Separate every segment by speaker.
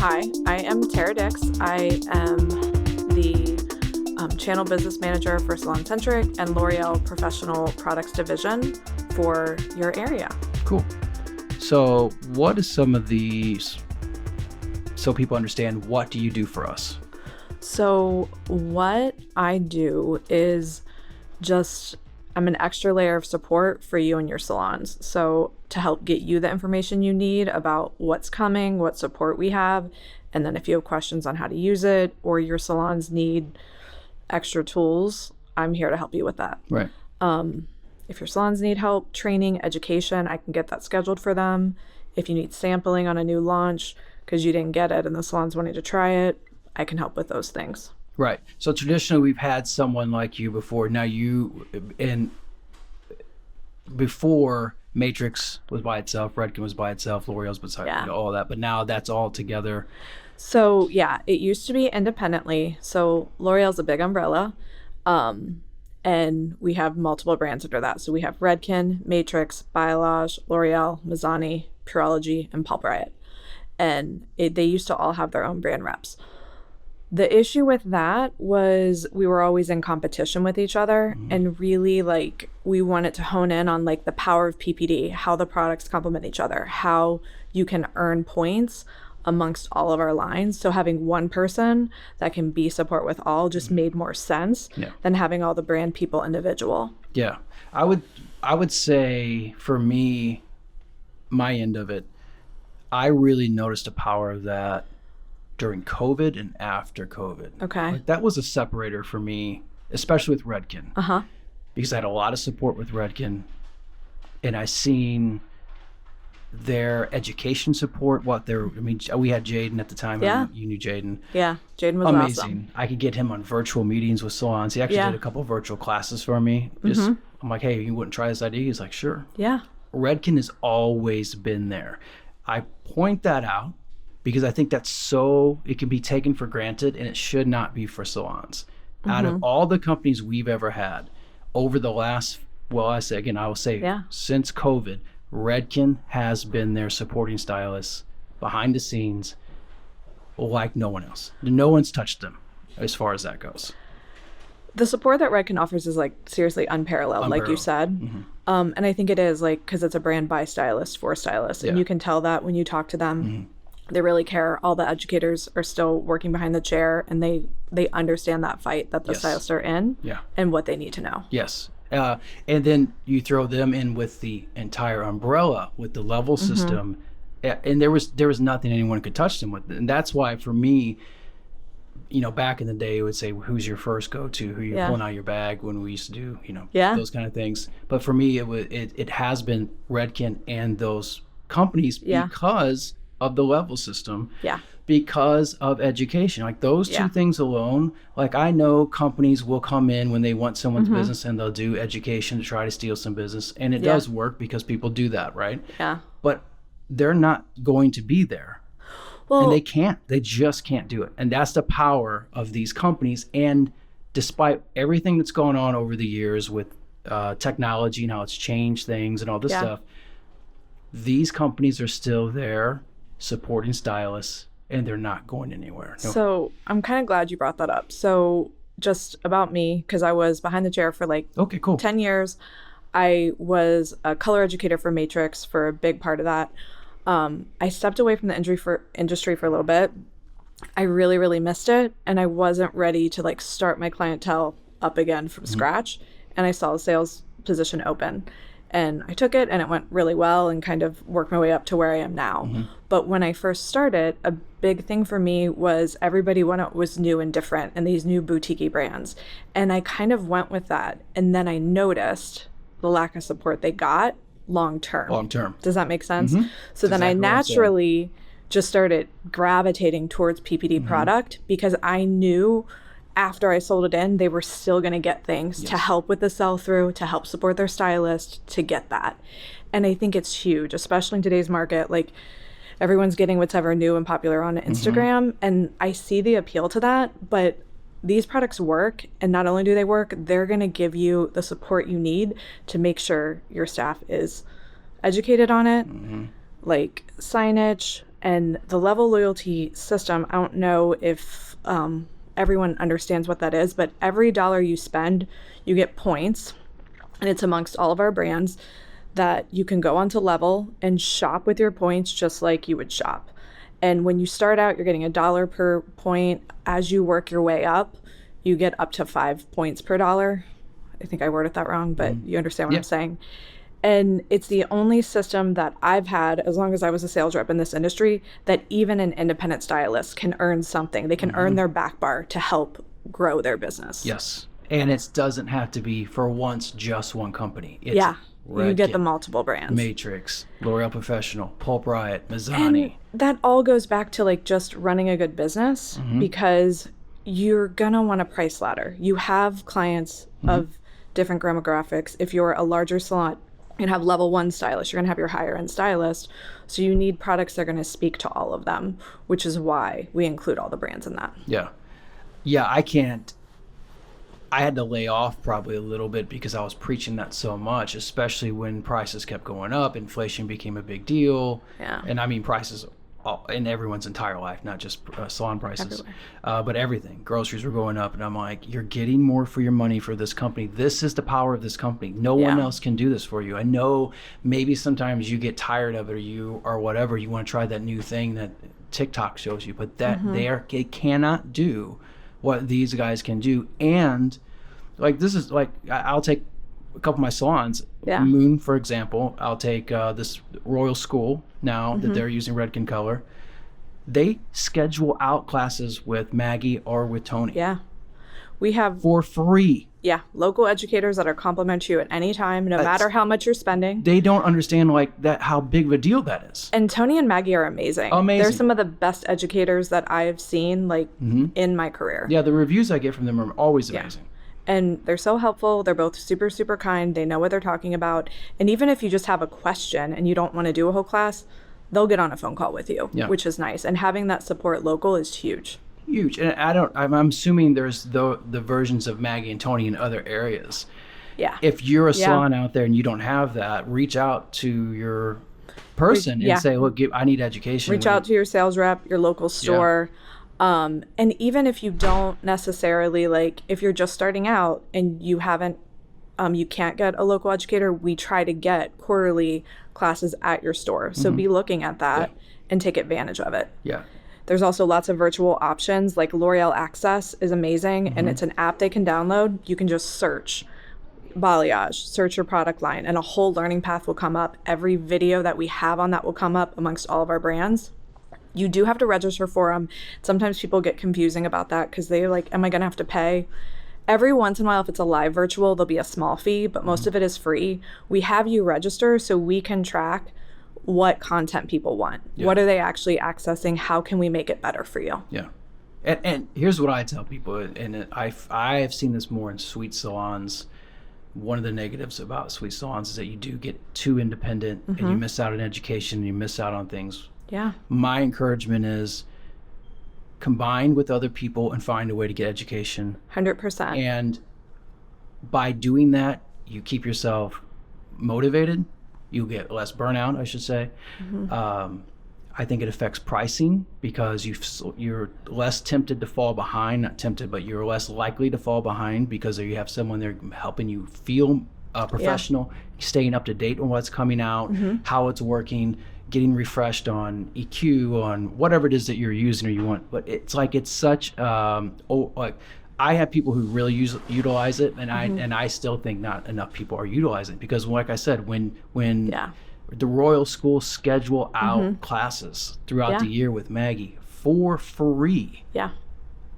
Speaker 1: Hi, I am Tara Dix. I am the Channel Business Manager for SalonCentric and L'Oreal Professional Products Division for your area.
Speaker 2: Cool. So what is some of these, so people understand, what do you do for us?
Speaker 1: So what I do is I'm an extra layer of support for you and your salons. So to help get you the information you need about what's coming, what support we have, and then if you have questions on how to use it or your salons need extra tools, I'm here to help you with that.
Speaker 2: Right.
Speaker 1: If your salons need help, training, education, I can get that scheduled for them. If you need sampling on a new launch because you didn't get it and the salon's wanting to try it, I can help with those things.
Speaker 2: Right. So traditionally we've had someone like you before. Now before Matrix was by itself, Redken was by itself, L'Oreal's beside all that, but now that's all together.
Speaker 1: So yeah, it used to be independently. So L'Oreal's a big umbrella. And we have multiple brands under that. So we have Redken, Matrix, Biolage, L'Oreal, Mizani, Pureology, and Pulp Riot. And they used to all have their own brand reps. The issue with that was we were always in competition with each other, and really we wanted to hone in on the power of PPD, how the products complement each other, how you can earn points amongst all of our lines. So having one person that can be support with all just made more sense than having all the brand people individual.
Speaker 2: Yeah. I would say for me, my end of it, I really noticed the power of that during COVID and after COVID.
Speaker 1: Okay.
Speaker 2: That was a separator for me, especially with Redken. Because I had a lot of support with Redken, and I seen their education support, we had Jaden at the time.
Speaker 1: Yeah.
Speaker 2: You knew Jaden.
Speaker 1: Yeah, Jaden was
Speaker 2: amazing.
Speaker 1: Awesome.
Speaker 2: I could get him on virtual meetings with salons. He actually did a couple of virtual classes for me. I'm like, hey, you wouldn't try this idea? He's like, sure.
Speaker 1: Yeah.
Speaker 2: Redken has always been there. I point that out because I think it can be taken for granted, and it should not be for salons. Out of all the companies we've ever had over the last, I will say since COVID, Redken has been their supporting stylist behind the scenes like no one else. No one's touched them as far as that goes.
Speaker 1: The support that Redken offers is seriously unparalleled, like you said. And I think it is because it's a brand by stylist for stylists. And you can tell that when you talk to them. They really care. All the educators are still working behind the chair, and they understand that fight that the stylists are in and what they need to know.
Speaker 2: Yes. And then you throw them in with the entire umbrella with the level system, and there was nothing anyone could touch them with. And that's why for me, back in the day, it would say, who's your first go-to, who you're pulling out your bag when we used to do, those kind of things. But for me, it has been Redken and those companies because of the level system, because of education. Those two things alone, I know companies will come in when they want someone's business and they'll do education to try to steal some business. And it does work because people do that, right?
Speaker 1: Yeah.
Speaker 2: But they're not going to be there. Well, and they just can't do it. And that's the power of these companies. And despite everything that's gone on over the years with technology and how it's changed things and all this stuff, these companies are still there supporting stylists, and they're not going anywhere. No.
Speaker 1: So I'm kind of glad you brought that up. So just about me, because I was behind the chair for 10 years. I was a color educator for Matrix for a big part of that. I stepped away from the industry for a little bit. I really, really missed it, and I wasn't ready to start my clientele up again from scratch. And I saw a sales position open. And I took it, and it went really well, and kind of worked my way up to where I am now. But when I first started, a big thing for me was everybody was new and different, and these new boutique brands. And I kind of went with that. And then I noticed the lack of support they got long term. Does that make sense? So then I naturally just started gravitating towards PPD product because I knew after I sold it in, they were still going to get things to help with the sell-through, to help support their stylist, to get that. And I think it's huge, especially in today's market. Everyone's getting whatever new and popular on Instagram, and I see the appeal to that, but these products work, and not only do they work, they're going to give you the support you need to make sure your staff is educated on it, signage, And the level loyalty system, I don't know if everyone understands what that is, but every dollar you spend, you get points. And it's amongst all of our brands that you can go onto Level and shop with your points just like you would shop. And when you start out, you're getting $1 per point. As you work your way up, you get up to 5 points per dollar. I think I worded that wrong, but you understand what I'm saying. And it's the only system that I've had, as long as I was a sales rep in this industry, that even an independent stylist can earn something. They can earn their back bar to help grow their business.
Speaker 2: Yes. And it doesn't have to be, for once, just one company. It's
Speaker 1: you get the multiple brands.
Speaker 2: Matrix, L'Oreal Professional, Pulp Riot, Mizani.
Speaker 1: And that all goes back to like just running a good business, because you're going to want a price ladder. You have clients of different demographics. If you're a larger salon, you're going to have level 1 stylists. You're going to have your higher end stylist. So you need products that are going to speak to all of them, which is why we include all the brands in that.
Speaker 2: Yeah. Yeah, I had to lay off probably a little bit because I was preaching that so much, especially when prices kept going up, inflation became a big deal.
Speaker 1: Yeah.
Speaker 2: And I mean prices in everyone's entire life, not just salon prices, but everything. Groceries were going up, and I'm like, you're getting more for your money for this company. This is the power of this company. No one else can do this for you. I know maybe sometimes you get tired of it, or whatever. You want to try that new thing that TikTok shows you, but that they cannot do what these guys can do. And like, this is like, I'll take a couple of my salons, Moon, for example. I'll take this Royal School now that they're using Redken color. They schedule out classes with Maggie or with Tony.
Speaker 1: Yeah. We have
Speaker 2: for free.
Speaker 1: Yeah. Local educators that are complimentary to you at any time, no matter how much you're spending.
Speaker 2: They don't understand like that, how big of a deal that is.
Speaker 1: And Tony and Maggie are amazing. They're some of the best educators that I've seen like in my career.
Speaker 2: Yeah. The reviews I get from them are always amazing.
Speaker 1: And they're so helpful. They're both super, super kind. They know what they're talking about. And even if you just have a question and you don't want to do a whole class, they'll get on a phone call with you, which is nice. And having that support local is huge. Huge.
Speaker 2: And I'm assuming there's the versions of Maggie and Tony in other areas.
Speaker 1: Yeah.
Speaker 2: If you're a salon out there and you don't have that, reach out to your person and say, look, I need education.
Speaker 1: Reach out to your sales rep, your local store. And even if you don't necessarily, like, if you're just starting out and you haven't, you can't get a local educator, we try to get quarterly classes at your store. So be looking at that and take advantage of it.
Speaker 2: Yeah.
Speaker 1: There's also lots of virtual options, like L'Oreal Access is amazing, and it's an app they can download. You can just search balayage, search your product line, and a whole learning path will come up. Every video that we have on that will come up amongst all of our brands. You do have to register for them. Sometimes people get confusing about that because they're like, am I going to have to pay? Every once in a while, if it's a live virtual, there'll be a small fee, but most of it is free. We have you register so we can track what content people want. What are they actually accessing? How can we make it better for you?
Speaker 2: Yeah. And here's what I tell people, and I have seen this more in sweet salons. One of the negatives about sweet salons is that you do get too independent and you miss out on education and you miss out on things.
Speaker 1: Yeah.
Speaker 2: My encouragement is combine with other people and find a way to get education.
Speaker 1: 100%.
Speaker 2: And by doing that, you keep yourself motivated. You'll get less burnout, I should say. I think it affects pricing because you're less tempted to fall behind. Not tempted, but you're less likely to fall behind because you have someone there helping you feel professional, staying up to date on what's coming out, how it's working, getting refreshed on EQ, on whatever it is that you're using or you want. But it's like, it's such, like, I have people who really utilize it, and I still think not enough people are utilizing it because, like I said, when the Royal School schedule out classes throughout the year with Maggie for free.
Speaker 1: Yeah.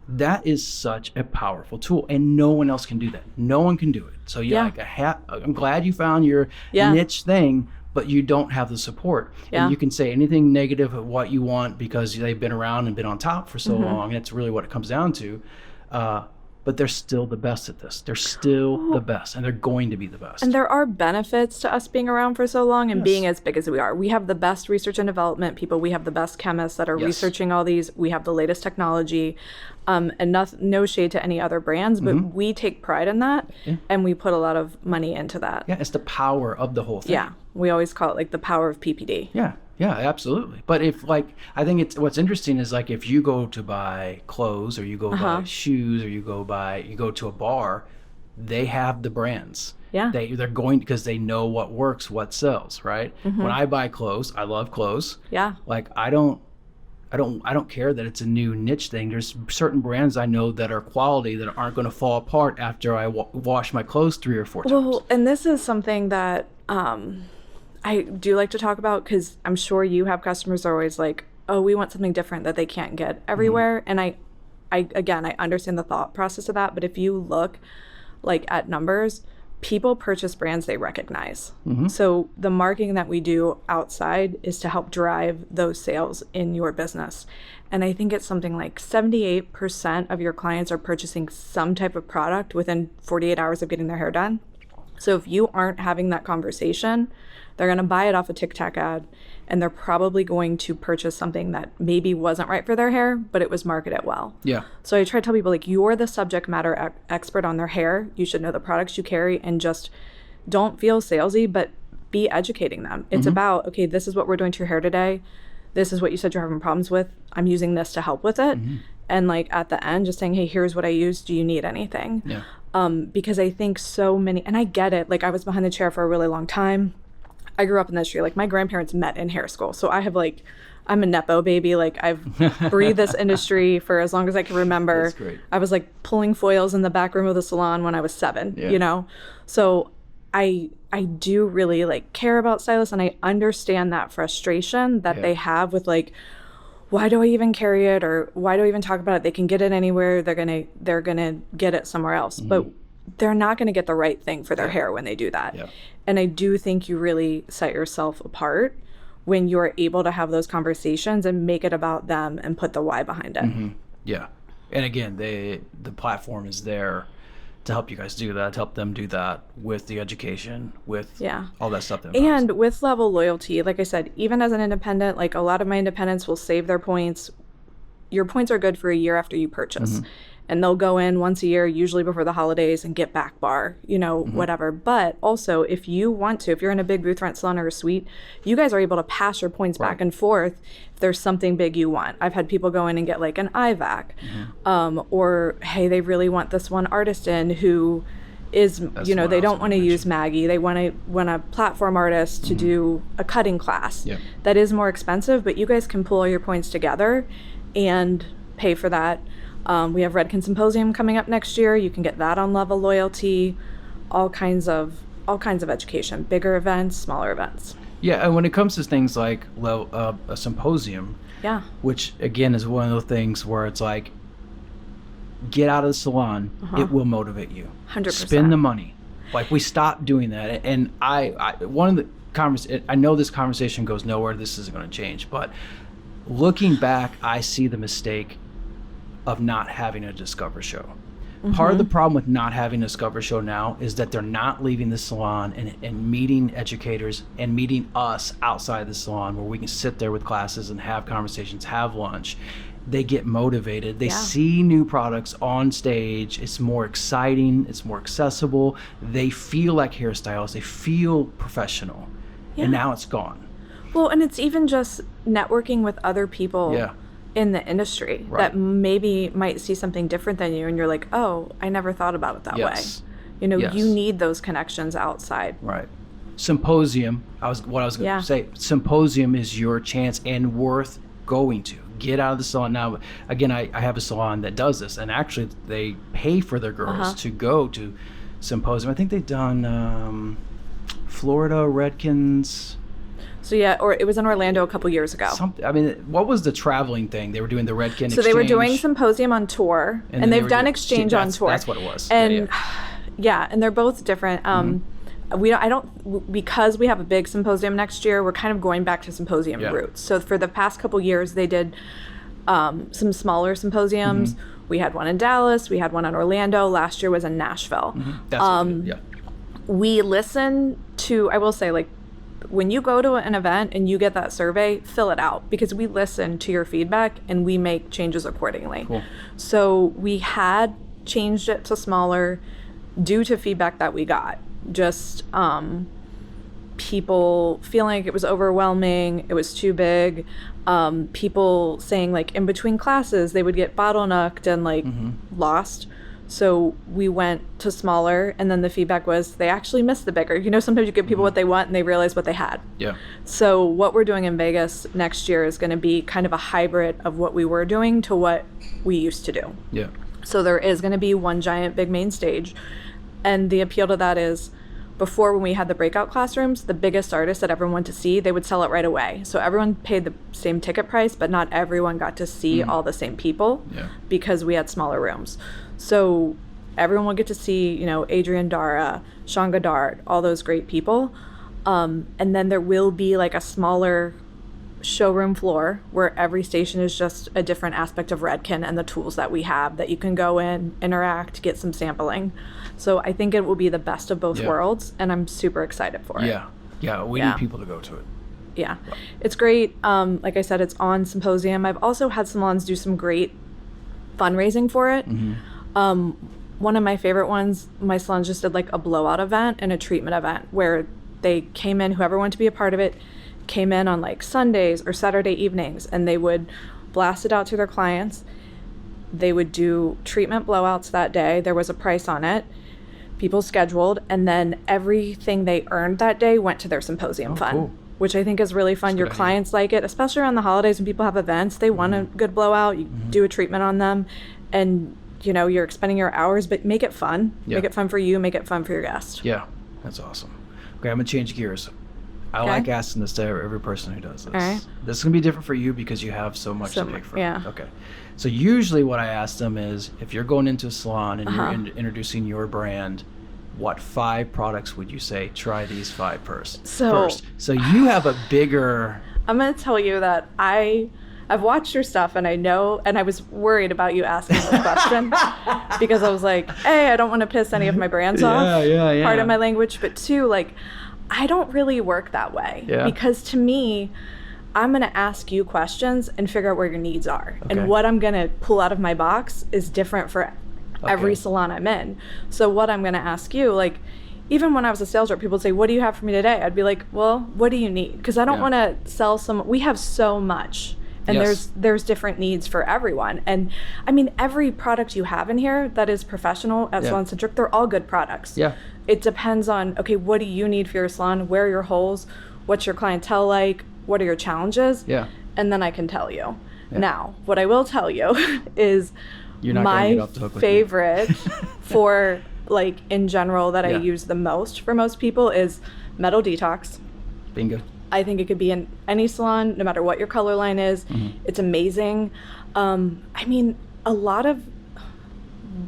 Speaker 2: That is such a powerful tool, and no one else can do that. No one can do it. So I'm glad you found your niche thing, but you don't have the support.
Speaker 1: Yeah.
Speaker 2: And you can say anything negative of what you want because they've been around and been on top for so long. That's really what it comes down to. But they're still the best at this. They're still the best, and they're going to be the best.
Speaker 1: And there are benefits to us being around for so long and being as big as we are. We have the best research and development people. We have the best chemists that are researching all these. We have the latest technology. And no shade to any other brands, but we take pride in that, and we put a lot of money into that.
Speaker 2: Yeah, it's the power of the whole thing.
Speaker 1: Yeah, we always call it like the power of PPD.
Speaker 2: Yeah, Yeah, absolutely. But if like, I think it's what's interesting is like if you go to buy clothes or you go buy shoes or you go to a bar, they have the brands.
Speaker 1: Yeah.
Speaker 2: They're going because they know what works, what sells, right? When I buy clothes, I love clothes.
Speaker 1: Yeah.
Speaker 2: Like I don't care that it's a new niche thing. There's certain brands I know that are quality that aren't going to fall apart after I wash my clothes 3 or 4 times.
Speaker 1: Well, and this is something that I do like to talk about, because I'm sure you have customers that are always like, oh, we want something different that they can't get everywhere. And I understand the thought process of that. But if you look like at numbers, people purchase brands they recognize. So the marketing that we do outside is to help drive those sales in your business. And I think it's something like 78% of your clients are purchasing some type of product within 48 hours of getting their hair done. So if you aren't having that conversation, they're going to buy it off a TikTok ad, and they're probably going to purchase something that maybe wasn't right for their hair, but it was marketed well.
Speaker 2: Yeah.
Speaker 1: So I try to tell people, like, you're the subject matter expert on their hair. You should know the products you carry, and just don't feel salesy, but be educating them. It's about, okay, this is what we're doing to your hair today. This is what you said you're having problems with. I'm using this to help with it. And like at the end, just saying, hey, here's what I use. Do you need anything?
Speaker 2: Yeah.
Speaker 1: Because I think so many, and I get it. Like, I was behind the chair for a really long time. I grew up in the industry. Like, my grandparents met in hair school. So I have like, I'm a Nepo baby. Like, I've breathed this industry for as long as I can remember.
Speaker 2: That's great.
Speaker 1: I was like pulling foils in the back room of the salon when I was 7, you know? So I do really like care about stylists, and I understand that frustration that they have with like, why do I even carry it, or why do I even talk about it? They can get it anywhere. They're gonna get it somewhere else. But they're not gonna get the right thing for their hair when they do that.
Speaker 2: Yeah.
Speaker 1: And I do think you really set yourself apart when you're able to have those conversations and make it about them and put the why behind it.
Speaker 2: Yeah. And again, the platform is there to help you guys do that, to help them do that with the education, with all that stuff.
Speaker 1: And with Level Loyalty, like I said, even as an independent, like a lot of my independents will save their points. Your points are good for a year after you purchase. And they'll go in once a year, usually before the holidays, and get back bar, you know, whatever. But also, if you want to, if you're in a big booth rent salon or a suite, you guys are able to pass your points back and forth if there's something big you want. I've had people go in and get like an IVAC, or hey, they really want this one artist in who is, you know, they don't want to use Maggie. They want a platform artist to do a cutting class. That is more expensive, but you guys can pull all your points together and pay for that. We have Redken Symposium coming up next year. You can get that on Level Loyalty. All kinds of education, bigger events, smaller events.
Speaker 2: Yeah, and when it comes to things like a symposium, which again is one of those things where it's like, get out of the salon, it will motivate you.
Speaker 1: 100%.
Speaker 2: Spend the money. Like, we stopped doing that, and I know this conversation goes nowhere. This isn't going to change, but looking back, I see the mistake of not having a Discover show. Part of the problem with not having a Discover show now is that they're not leaving the salon and meeting educators and meeting us outside the salon, where we can sit there with classes and have conversations, have lunch. They get motivated. They see new products on stage. It's more exciting. It's more accessible. They feel like hairstylists. They feel professional. And now it's gone.
Speaker 1: Well, and it's even just networking with other people in the industry that maybe might see something different than you, and you're like, oh, I never thought about it that way. You know, you need those connections outside.
Speaker 2: Right. Symposium, I was going to say, Symposium is your chance and worth going to. Get out of the salon. Now, again, I have a salon that does this, and actually they pay for their girls to go to Symposium. I think they've done Florida, Redkins.
Speaker 1: So or it was in Orlando a couple years ago.
Speaker 2: What was the traveling thing? They were doing the Redken Exchange.
Speaker 1: So they were doing Symposium on tour, and they've done Exchange on tour.
Speaker 2: That's what it was.
Speaker 1: And and they're both different. Because we have a big Symposium next year, we're kind of going back to Symposium roots. So for the past couple years, they did some smaller symposiums. We had one in Dallas. We had one in Orlando. Last year was in Nashville. We listen to, I will say, like, when you go to an event and you get that survey, fill it out, because we listen to your feedback and we make changes accordingly.
Speaker 2: Cool.
Speaker 1: So we had changed it to smaller due to feedback that we got. Just people feeling like it was overwhelming, it was too big. People saying like in between classes they would get bottlenecked and like lost. So we went to smaller, and then the feedback was they actually missed the bigger. You know, sometimes you give people what they want and they realize what they had.
Speaker 2: Yeah.
Speaker 1: So what we're doing in Vegas next year is going to be kind of a hybrid of what we were doing to what we used to do.
Speaker 2: Yeah.
Speaker 1: So there is going to be one giant big main stage. And the appeal to that is, before when we had the breakout classrooms, the biggest artists that everyone went to see, they would sell it right away. So everyone paid the same ticket price, but not everyone got to see all the same people because we had smaller rooms. So everyone will get to see, you know, Adrian Dara, Sean Goddard, all those great people. And then there will be like a smaller showroom floor where every station is just a different aspect of Redken and the tools that we have that you can go in, interact, get some sampling. So I think it will be the best of both worlds, and I'm super excited for it.
Speaker 2: Yeah, we need people to go to it.
Speaker 1: Yeah, it's great. Like I said, it's on Symposium. I've also had salons do some great fundraising for it. One of my favorite ones, my salon just did like a blowout event and a treatment event where they came in, whoever wanted to be a part of it, came in on like Sundays or Saturday evenings, and they would blast it out to their clients. They would do treatment blowouts that day. There was a price on it. People scheduled, and then everything they earned that day went to their symposium fund. Cool. Which I think is really fun. Your clients like it, especially around the holidays when people have events. They want a good blowout. You do a treatment on them, and you know, you're expending your hours, but make it fun. Make it fun for you. Make it fun for your guest.
Speaker 2: Yeah, that's awesome. Okay, I'm gonna change gears. I like asking this to every person who does this. All right. This is gonna be different for you because you have so much to pick from.
Speaker 1: Yeah.
Speaker 2: Okay. So usually what I ask them is, if you're going into a salon and you're introducing your brand, what 5 products would you say, try these 5 first? So you have a bigger...
Speaker 1: I'm going to tell you that I've watched your stuff, and I know, and I was worried about you asking this question because I was like, A, I don't want to piss any of my brands off. Part of my language, but 2, like, I don't really work that way because to me, I'm going to ask you questions and figure out where your needs are. And what I'm going to pull out of my box is different for every salon I'm in. So what I'm going to ask you, like, even when I was a sales rep, people would say, what do you have for me today? I'd be like, well, what do you need? Because I don't want to sell we have so much. And there's different needs for everyone. And I mean, every product you have in here that is professional at Salon Centric, they're all good products.
Speaker 2: Yeah.
Speaker 1: It depends on, okay, what do you need for your salon? Where are your holes? What's your clientele like? What are your challenges? Yeah. And then I can tell you. Yeah. Now, what I will tell you is my favorite for like in general that I use the most for most people is Metal Detox.
Speaker 2: Bingo.
Speaker 1: I think it could be in any salon, no matter what your color line is. It's amazing. I mean, a lot of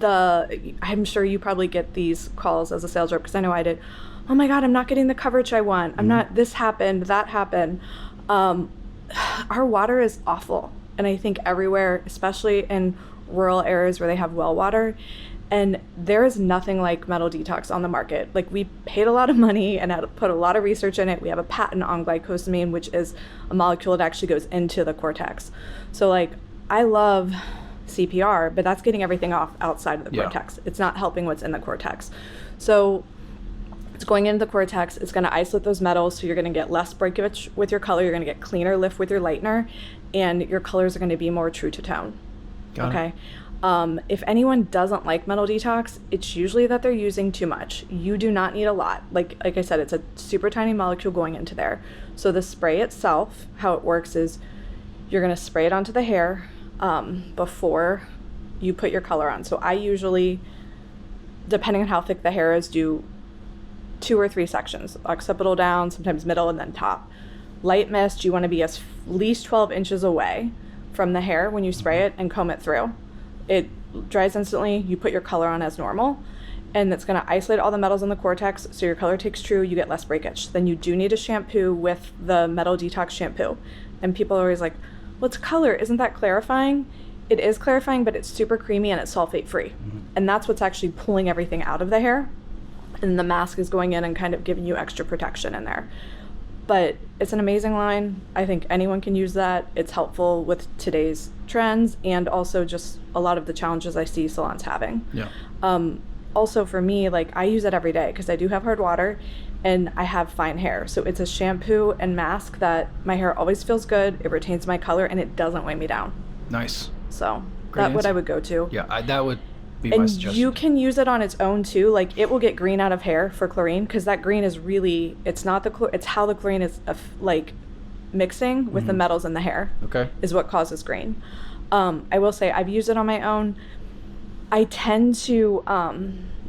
Speaker 1: I'm sure you probably get these calls as a sales rep, because I know I did. Oh my God, I'm not getting the coverage I want. I'm not, this happened, that happened. Our water is awful. And I think everywhere, especially in rural areas where they have well water, and there is nothing like Metal Detox on the market. Like, we paid a lot of money and had to put a lot of research in it. We have a patent on glycosamine, which is a molecule that actually goes into the cortex. So like, I love CPR, but that's getting everything off outside of the cortex. It's not helping what's in the cortex. So it's going into the cortex. It's going to isolate those metals. So you're going to get less breakage with your color. You're going to get cleaner lift with your lightener, and your colors are going to be more true to tone. Got it. If anyone doesn't like Metal Detox, it's usually that they're using too much. You do not need a lot. Like I said, it's a super tiny molecule going into there. So the spray itself, how it works is you're going to spray it onto the hair before you put your color on. So I usually, depending on how thick the hair is, do 2 or 3 sections, occipital down, sometimes middle, and then top. Light mist, you want to be at least 12 inches away from the hair when you spray it and comb it through. It dries instantly. You put your color on as normal, and it's going to isolate all the metals in the cortex, so your color takes true, you get less breakage. Then you do need a shampoo with the Metal Detox shampoo. And people are always like, well, it's color, isn't that clarifying? It is clarifying, but it's super creamy and it's sulfate free. And that's what's actually pulling everything out of the hair. And the mask is going in and kind of giving you extra protection in there. But it's an amazing line. I think anyone can use that. It's helpful with today's trends and also just a lot of the challenges I see salons having. Also for me, like, I use it every day because I do have hard water, and I have fine hair. So it's a shampoo and mask that my hair always feels good, it retains my color, and it doesn't weigh me down.
Speaker 2: Nice.
Speaker 1: So that's what I would go to.
Speaker 2: Yeah, that would be my
Speaker 1: And
Speaker 2: suggestion.
Speaker 1: you can use it on its own too. Like it will get green out of hair for chlorine, because that green is really, it's not it's how the chlorine is like mixing with the metals in the hair.
Speaker 2: Okay.
Speaker 1: Is what causes green. I will say I've used it on my own. I tend to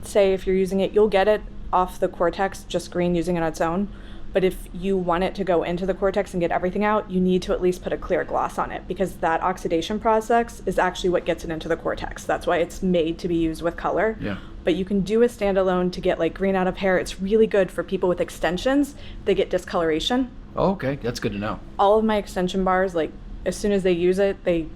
Speaker 1: say if you're using it, you'll get it off the cortex, just green, using it on its own. But if you want it to go into the cortex and get everything out, you need to at least put a clear gloss on it, because that oxidation process is actually what gets it into the cortex. That's why it's made to be used with color.
Speaker 2: Yeah.
Speaker 1: But you can do a standalone to get like green out of hair. It's really good for people with extensions. They get discoloration.
Speaker 2: Oh, okay, that's good to know.
Speaker 1: All of my extension bars, like as soon as they use it, they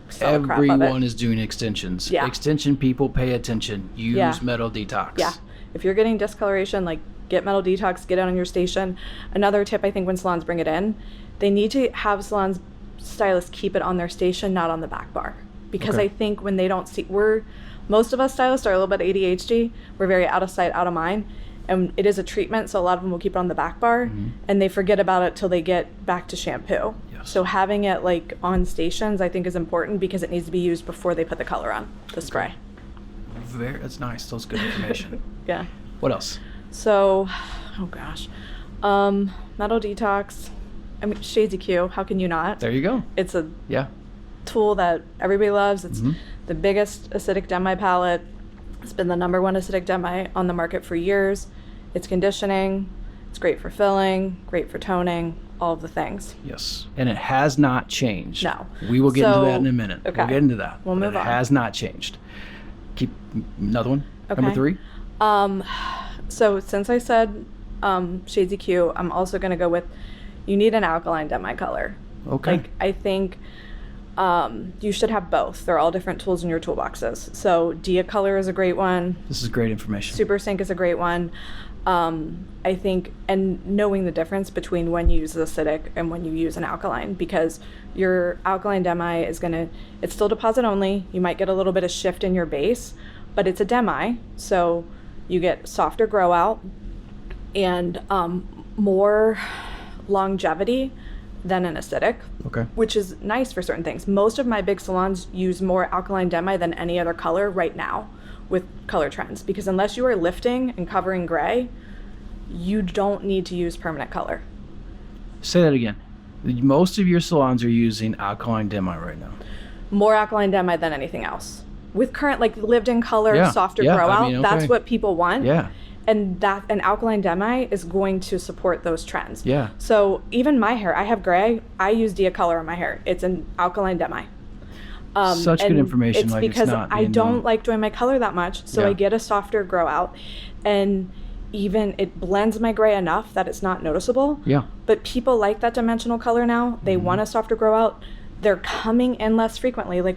Speaker 1: sell the crap of it.
Speaker 2: Everyone is doing extensions.
Speaker 1: Yeah.
Speaker 2: Extension people, pay attention. Use Metal Detox.
Speaker 1: Yeah. If you're getting discoloration, like get Metal Detox, get it on your station. Another tip, I think, when salons bring it in, they need to have salons stylists keep it on their station, not on the back bar. Because I think when they don't see, most of us stylists are a little bit ADHD. We're very out of sight, out of mind. And it is a treatment, so a lot of them will keep it on the back bar, and they forget about it till they get back to shampoo.
Speaker 2: Yes.
Speaker 1: So having it like on stations, I think, is important, because it needs to be used before they put the color on the spray.
Speaker 2: That's nice. That's good information.
Speaker 1: Yeah.
Speaker 2: What else?
Speaker 1: So, oh gosh, Metal Detox. I mean, Shades EQ. How can you not?
Speaker 2: There you go.
Speaker 1: It's a
Speaker 2: Yeah.
Speaker 1: tool that everybody loves. It's the biggest acidic demi palette. It's been the #1 acidic demi on the market for years. It's conditioning. It's great for filling, great for toning, all of the things.
Speaker 2: Yes. And it has not changed.
Speaker 1: No.
Speaker 2: We will get into
Speaker 1: So,
Speaker 2: that in a minute.
Speaker 1: okay.
Speaker 2: We'll get into that.
Speaker 1: We'll
Speaker 2: But
Speaker 1: move on.
Speaker 2: It has not changed. Keep another one.
Speaker 1: Okay.
Speaker 2: Number 3.
Speaker 1: So since I said Shades EQ, I'm also going to go with, you need an alkaline demi color.
Speaker 2: Okay.
Speaker 1: Like, I think you should have both. They're all different tools in your toolboxes. So Dia Color is a great one.
Speaker 2: This is great information.
Speaker 1: Super Sync is a great one. I think, and knowing the difference between when you use acidic and when you use an alkaline, because your alkaline demi is it's still deposit only. You might get a little bit of shift in your base, but it's a demi, so you get softer grow out and more longevity than an acidic.
Speaker 2: Okay.
Speaker 1: Which is nice for certain things. Most of my big salons use more alkaline demi than any other color right now with color trends, because unless you are lifting and covering gray, you don't need to use permanent color.
Speaker 2: Say that again. Most of your salons are using alkaline demi right now.
Speaker 1: More alkaline demi than anything else. With current, like, lived in color, softer grow out, that's what people want.
Speaker 2: Yeah.
Speaker 1: And an alkaline demi is going to support those trends.
Speaker 2: Yeah.
Speaker 1: So even my hair, I have gray, I use Dia Color on my hair. It's an alkaline demi.
Speaker 2: Such good information.
Speaker 1: It's
Speaker 2: like,
Speaker 1: because
Speaker 2: it's not
Speaker 1: I don't like doing my color that much, so I get a softer grow out, and even it blends my gray enough that it's not noticeable.
Speaker 2: Yeah.
Speaker 1: But people like that dimensional color now. They want a softer grow out. They're coming in less frequently. Like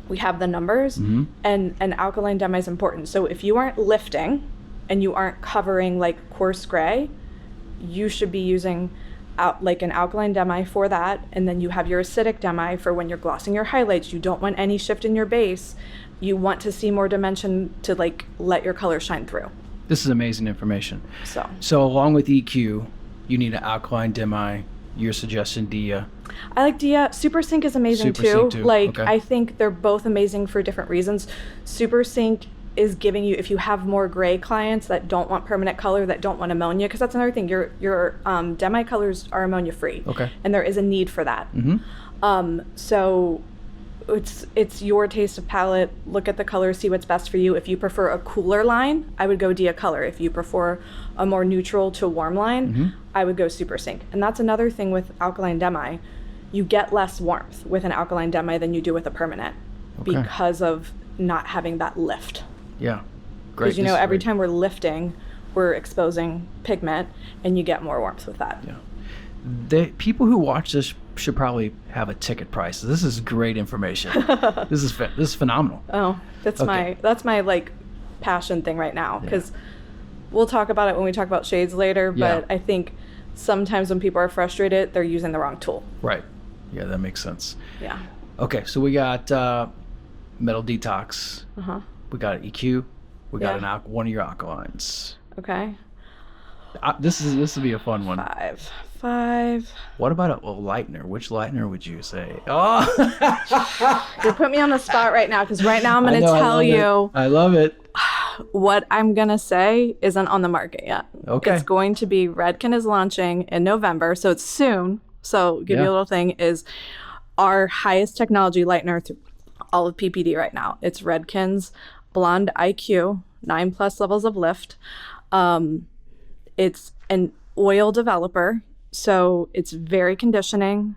Speaker 1: we have the numbers, and an alkaline demi is important. So if you aren't lifting and you aren't covering like coarse gray, you should be using like an alkaline demi for that, and then you have your acidic demi for when you're glossing your highlights. You don't want any shift in your base. You want to see more dimension to like let your color shine through.
Speaker 2: This is amazing information.
Speaker 1: So
Speaker 2: along with EQ, you need an alkaline demi. Your suggestion, Dia.
Speaker 1: I like Dia. Super Sync is amazing
Speaker 2: Super Sync too.
Speaker 1: Like,
Speaker 2: Okay.
Speaker 1: I think they're both amazing for different reasons. Super Sync is giving you, if you have more gray clients that don't want permanent color, that don't want ammonia, because that's another thing. Your demi colors are ammonia free.
Speaker 2: Okay.
Speaker 1: And there is a need for that. So it's your taste of palette. Look at the color, see what's best for you. If you prefer a cooler line, I would go Dia Color. If you prefer a more neutral to warm line, I would go Super Sync. And that's another thing with alkaline demi. You get less warmth with an alkaline demi than you do with a permanent, because of not having that lift.
Speaker 2: Yeah. Great.
Speaker 1: Because every time we're lifting, we're exposing pigment, and you get more warmth with that.
Speaker 2: Yeah. People who watch this should probably have a ticket price. This is great information. This is phenomenal.
Speaker 1: Oh, that's my like passion thing right now, because we'll talk about it when we talk about shades later, but I think sometimes when people are frustrated, they're using the wrong tool.
Speaker 2: Right. Yeah, that makes sense.
Speaker 1: Yeah.
Speaker 2: Okay, so we got Metal Detox. We got EQ. We got one of your alkalines.
Speaker 1: Okay.
Speaker 2: This will be a fun one.
Speaker 1: 5.
Speaker 2: What about a lightener? Which lightener would you say? Oh,
Speaker 1: you put me on the spot right now, because right now I'm going to tell you.
Speaker 2: I love it.
Speaker 1: What I'm going to say isn't on the market yet.
Speaker 2: Okay.
Speaker 1: It's going to be, Redken is launching in November, so it's soon. So give you a little thing, is our highest technology lightener through all of PPD right now. It's Redken's Blonde IQ, 9+ levels of lift. It's an oil developer, so it's very conditioning.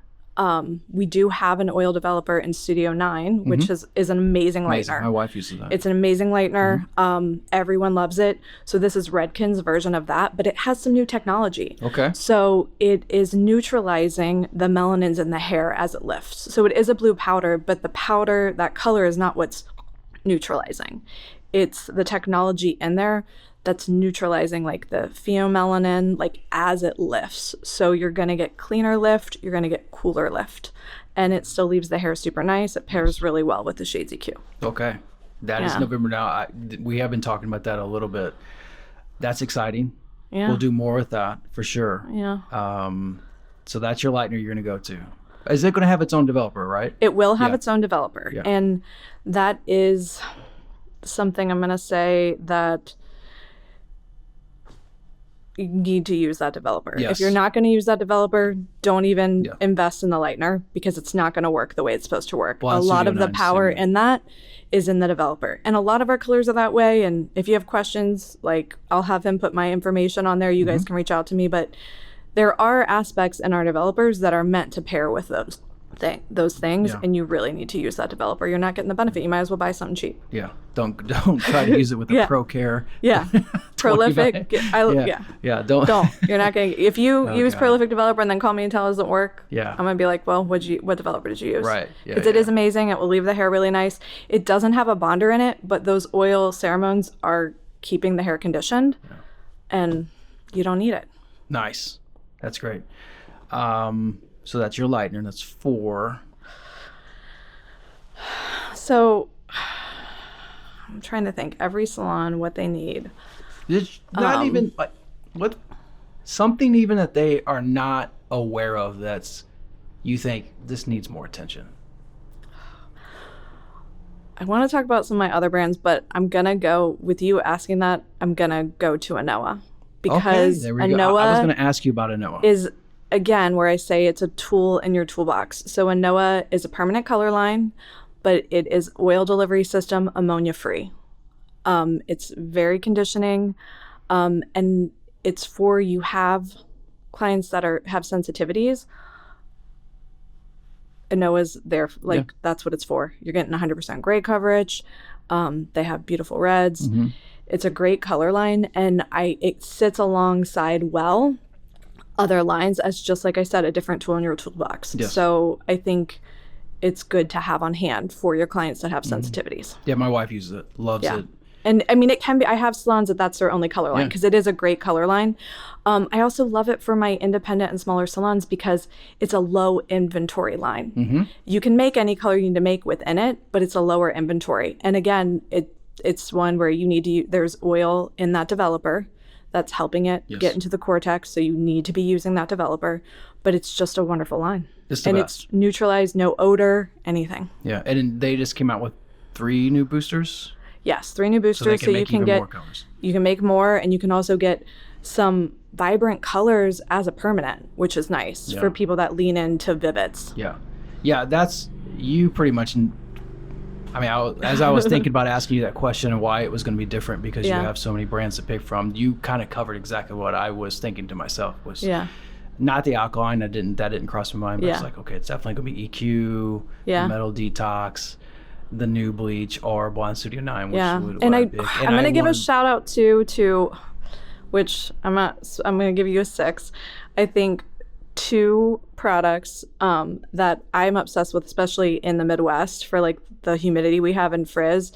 Speaker 1: We do have an oil developer in Studio 9, which is an amazing lightener.
Speaker 2: My wife uses that.
Speaker 1: It's an amazing lightener. Everyone loves it. So this is Redken's version of that, but it has some new technology.
Speaker 2: Okay.
Speaker 1: So it is neutralizing the melanins in the hair as it lifts. So it is a blue powder, but the powder, that color, is not what's neutralizing. It's the technology in there that's neutralizing like the pheomelanin, like as it lifts. So you're going to get cleaner lift, you're going to get cooler lift, and it still leaves the hair super nice. It pairs really well with the Shades EQ.
Speaker 2: Okay. That is November now. We have been talking about that a little bit. That's exciting. Yeah. We'll do more with that for sure.
Speaker 1: Yeah.
Speaker 2: So that's your lightener you're going to go to. Is it going to have its own developer, right?
Speaker 1: It will have its own developer. Yeah. And that is something I'm going to say that you need to use that developer.
Speaker 2: Yes.
Speaker 1: If you're not going to use that developer, don't even invest in the lightener, because it's not going to work the way it's supposed to work. A lot of the power in that is in the developer. And a lot of our colors are that way. And if you have questions, like, I'll have him put my information on there. You guys can reach out to me. But there are aspects in our developers that are meant to pair with those things, and you really need to use that developer. You're not getting the benefit. You might as well buy something cheap.
Speaker 2: Yeah. Don't try to use it with the ProCare.
Speaker 1: Yeah. Prolific. Don't. You're not going to. If you use Prolific developer and then call me and tell us it doesn't work, I'm going to be like, well, what developer did you use?
Speaker 2: Right. Yeah.
Speaker 1: Because it is amazing. It will leave the hair really nice. It doesn't have a bonder in it, but those oil ceremonies are keeping the hair conditioned, and you don't need it.
Speaker 2: Nice. That's great. So that's your lightener. That's 4.
Speaker 1: So I'm trying to think. Every salon, what they need.
Speaker 2: Not even like what something even that they are not aware of that's you think this needs more attention.
Speaker 1: I want to talk about some of my other brands, but I'm gonna go with you asking that. I'm gonna go to Anoa, because Anoa.
Speaker 2: I was gonna ask you about Anoa.
Speaker 1: Is again where I say it's a tool in your toolbox. So Anoa is a permanent color line, but it is oil delivery system, ammonia free. It's very conditioning, and it's for you have clients that have sensitivities. Anoa's there, that's what it's for. You're getting 100% gray coverage. They have beautiful reds. It's a great color line, and it sits alongside other lines as, just like I said, a different tool in your toolbox. Yes. So I think it's good to have on hand for your clients that have sensitivities.
Speaker 2: Yeah, my wife uses it, loves it.
Speaker 1: And I mean, it can be, I have salons that's their only color line, because it is a great color line. I also love it for my independent and smaller salons because it's a low inventory line. You can make any color you need to make within it, but it's a lower inventory. And again, it's one where you need to there's oil in that developer that's helping it get into the cortex, so you need to be using that developer. But it's just a wonderful line. It's neutralized, no odor, anything.
Speaker 2: Yeah, and they just came out with 3 new boosters.
Speaker 1: Yes, 3 new boosters, so you can get more colors. You can make more, and you can also get some vibrant colors as a permanent, which is nice for people that lean into vivids. Yeah, that's you pretty much. I mean, as I was thinking about asking you that question and why it was going to be different, because you have so many brands to pick from, you kind of covered exactly what I was thinking to myself. Was not the alkaline. That didn't cross my mind. But it's like, okay, it's definitely going to be EQ, Metal Detox, the new bleach, or Blonde Studio 9. Which and I'm going to give a shout out to which I'm going to give you a 6. I think 2 products that I'm obsessed with, especially in the Midwest, for like the humidity we have in Frizz,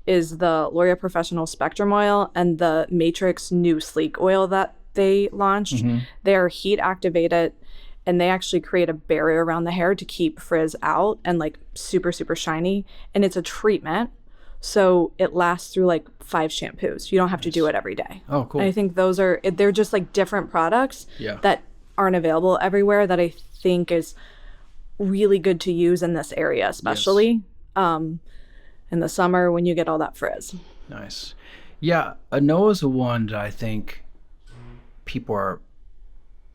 Speaker 1: is the L'Oreal Professional Spectrum Oil and the Matrix new Sleek Oil that they launched. They are heat activated, and they actually create a barrier around the hair to keep frizz out and like super, super shiny. And it's a treatment. So it lasts through like 5 shampoos. You don't have to do it every day.
Speaker 2: Oh, cool.
Speaker 1: And I think they're just like different products that aren't available everywhere that I think is really good to use in this area, especially in the summer when you get all that frizz.
Speaker 2: Nice. Yeah, Anoa's the one that I think people are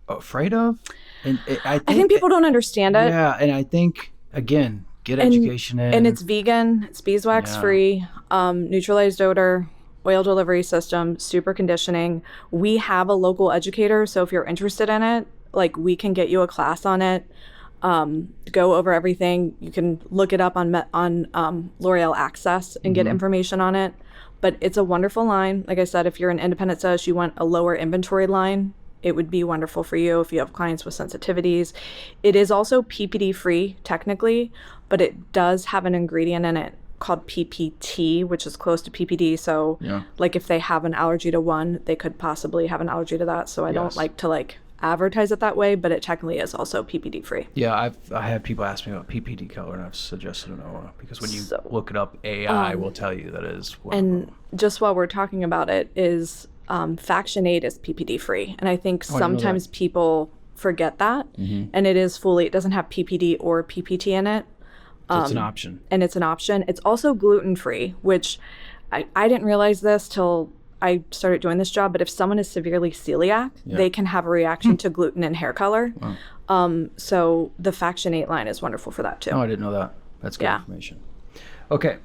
Speaker 2: afraid of. And I think
Speaker 1: people don't understand it.
Speaker 2: Yeah, and I think, again, get education in.
Speaker 1: And it's vegan, it's beeswax free, neutralized odor, oil delivery system, super conditioning. We have a local educator, so if you're interested in it, like we can get you a class on it. Go over everything. You can look it up on L'Oreal Access and get information on it. But it's a wonderful line. Like I said, if you're an independent stylish, you want a lower inventory line, it would be wonderful for you if you have clients with sensitivities. It is also PPD free technically, but it does have an ingredient in it called PPT, which is close to PPD. So like if they have an allergy to one, they could possibly have an allergy to that. So I don't like to advertise it that way, but it technically is also PPD free.
Speaker 2: Yeah, I had people ask me about PPD color, and I've suggested Anoa because when you look it up, AI will tell you that it is. And
Speaker 1: just while we're talking about it, is Faction8 is PPD free, and I think sometimes people forget that, and it is fully. It doesn't have PPD or PPT in it.
Speaker 2: So it's an option.
Speaker 1: And it's an option. It's also gluten free, which I didn't realize this till I started doing this job, but if someone is severely celiac, they can have a reaction to gluten and hair color. Wow. So the Faction8 line is wonderful for that too.
Speaker 2: Oh, I didn't know that. That's good information. Okay.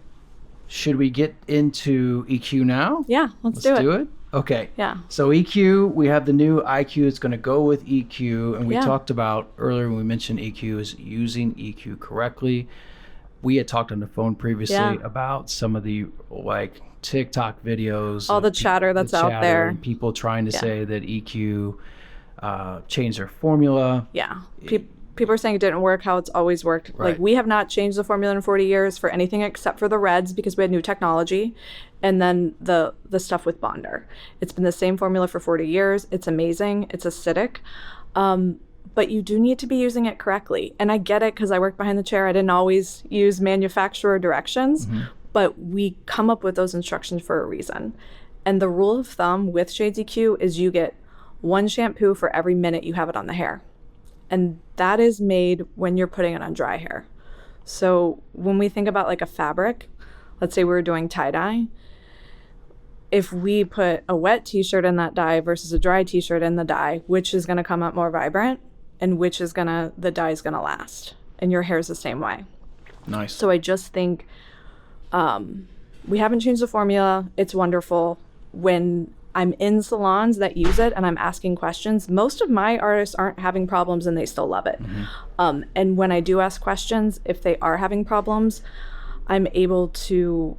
Speaker 2: Should we get into EQ now?
Speaker 1: Yeah, let's do it.
Speaker 2: Okay.
Speaker 1: Yeah.
Speaker 2: So EQ, we have the new IQ. It's going to go with EQ. And we talked about earlier when we mentioned EQ is using EQ correctly. We had talked on the phone previously about some of the TikTok videos,
Speaker 1: all the chatter that's out there,
Speaker 2: and people trying to say that EQ changed their formula.
Speaker 1: People are saying it didn't work how it's always worked. Like we have not changed the formula in 40 years for anything except for the reds because we had new technology, and then the stuff with Bonder. It's been the same formula for 40 years. It's amazing. It's acidic. But you do need to be using it correctly. And I get it because I work behind the chair. I didn't always use manufacturer directions. But we come up with those instructions for a reason. And the rule of thumb with Shades EQ is you get 1 shampoo for every minute you have it on the hair. And that is made when you're putting it on dry hair. So when we think about like a fabric, let's say we were doing tie-dye, if we put a wet t-shirt in that dye versus a dry t-shirt in the dye, which is gonna come out more vibrant and which is the dye is gonna last. And your hair is the same way.
Speaker 2: Nice.
Speaker 1: So I just think, we haven't changed the formula. It's wonderful. When I'm in salons that use it and I'm asking questions, most of my artists aren't having problems and they still love it. And when I do ask questions, if they are having problems, I'm able to,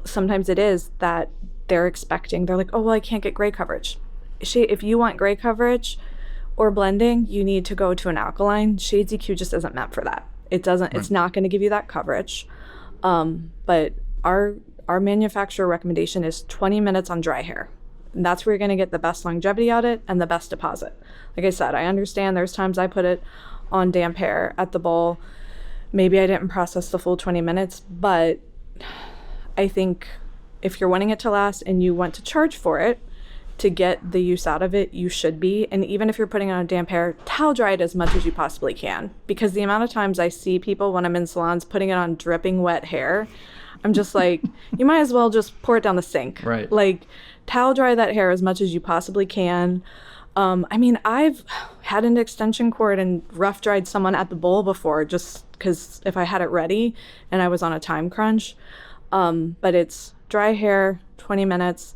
Speaker 1: sometimes it is that they're like, oh, well, I can't get gray coverage. If you want gray coverage or blending, you need to go to an alkaline. Shades EQ just isn't meant for that. It doesn't, it's not going to give you that coverage. But our manufacturer recommendation is 20 minutes on dry hair. And that's where you're going to get the best longevity out of it and the best deposit. Like I said, I understand there's times I put it on damp hair at the bowl. Maybe I didn't process the full 20 minutes, but I think if you're wanting it to last and you want to charge for it to get the use out of it, you should be. And even if you're putting it on damp hair, towel dry it as much as you possibly can. Because the amount of times I see people when I'm in salons putting it on dripping wet hair, I'm just like, you might as well just pour it down the sink.
Speaker 2: Right.
Speaker 1: Like, towel dry that hair as much as you possibly can. I mean, I've had an extension cord and rough dried someone at the bowl before just because if I had it ready and I was on a time crunch. But it's dry hair, 20 minutes.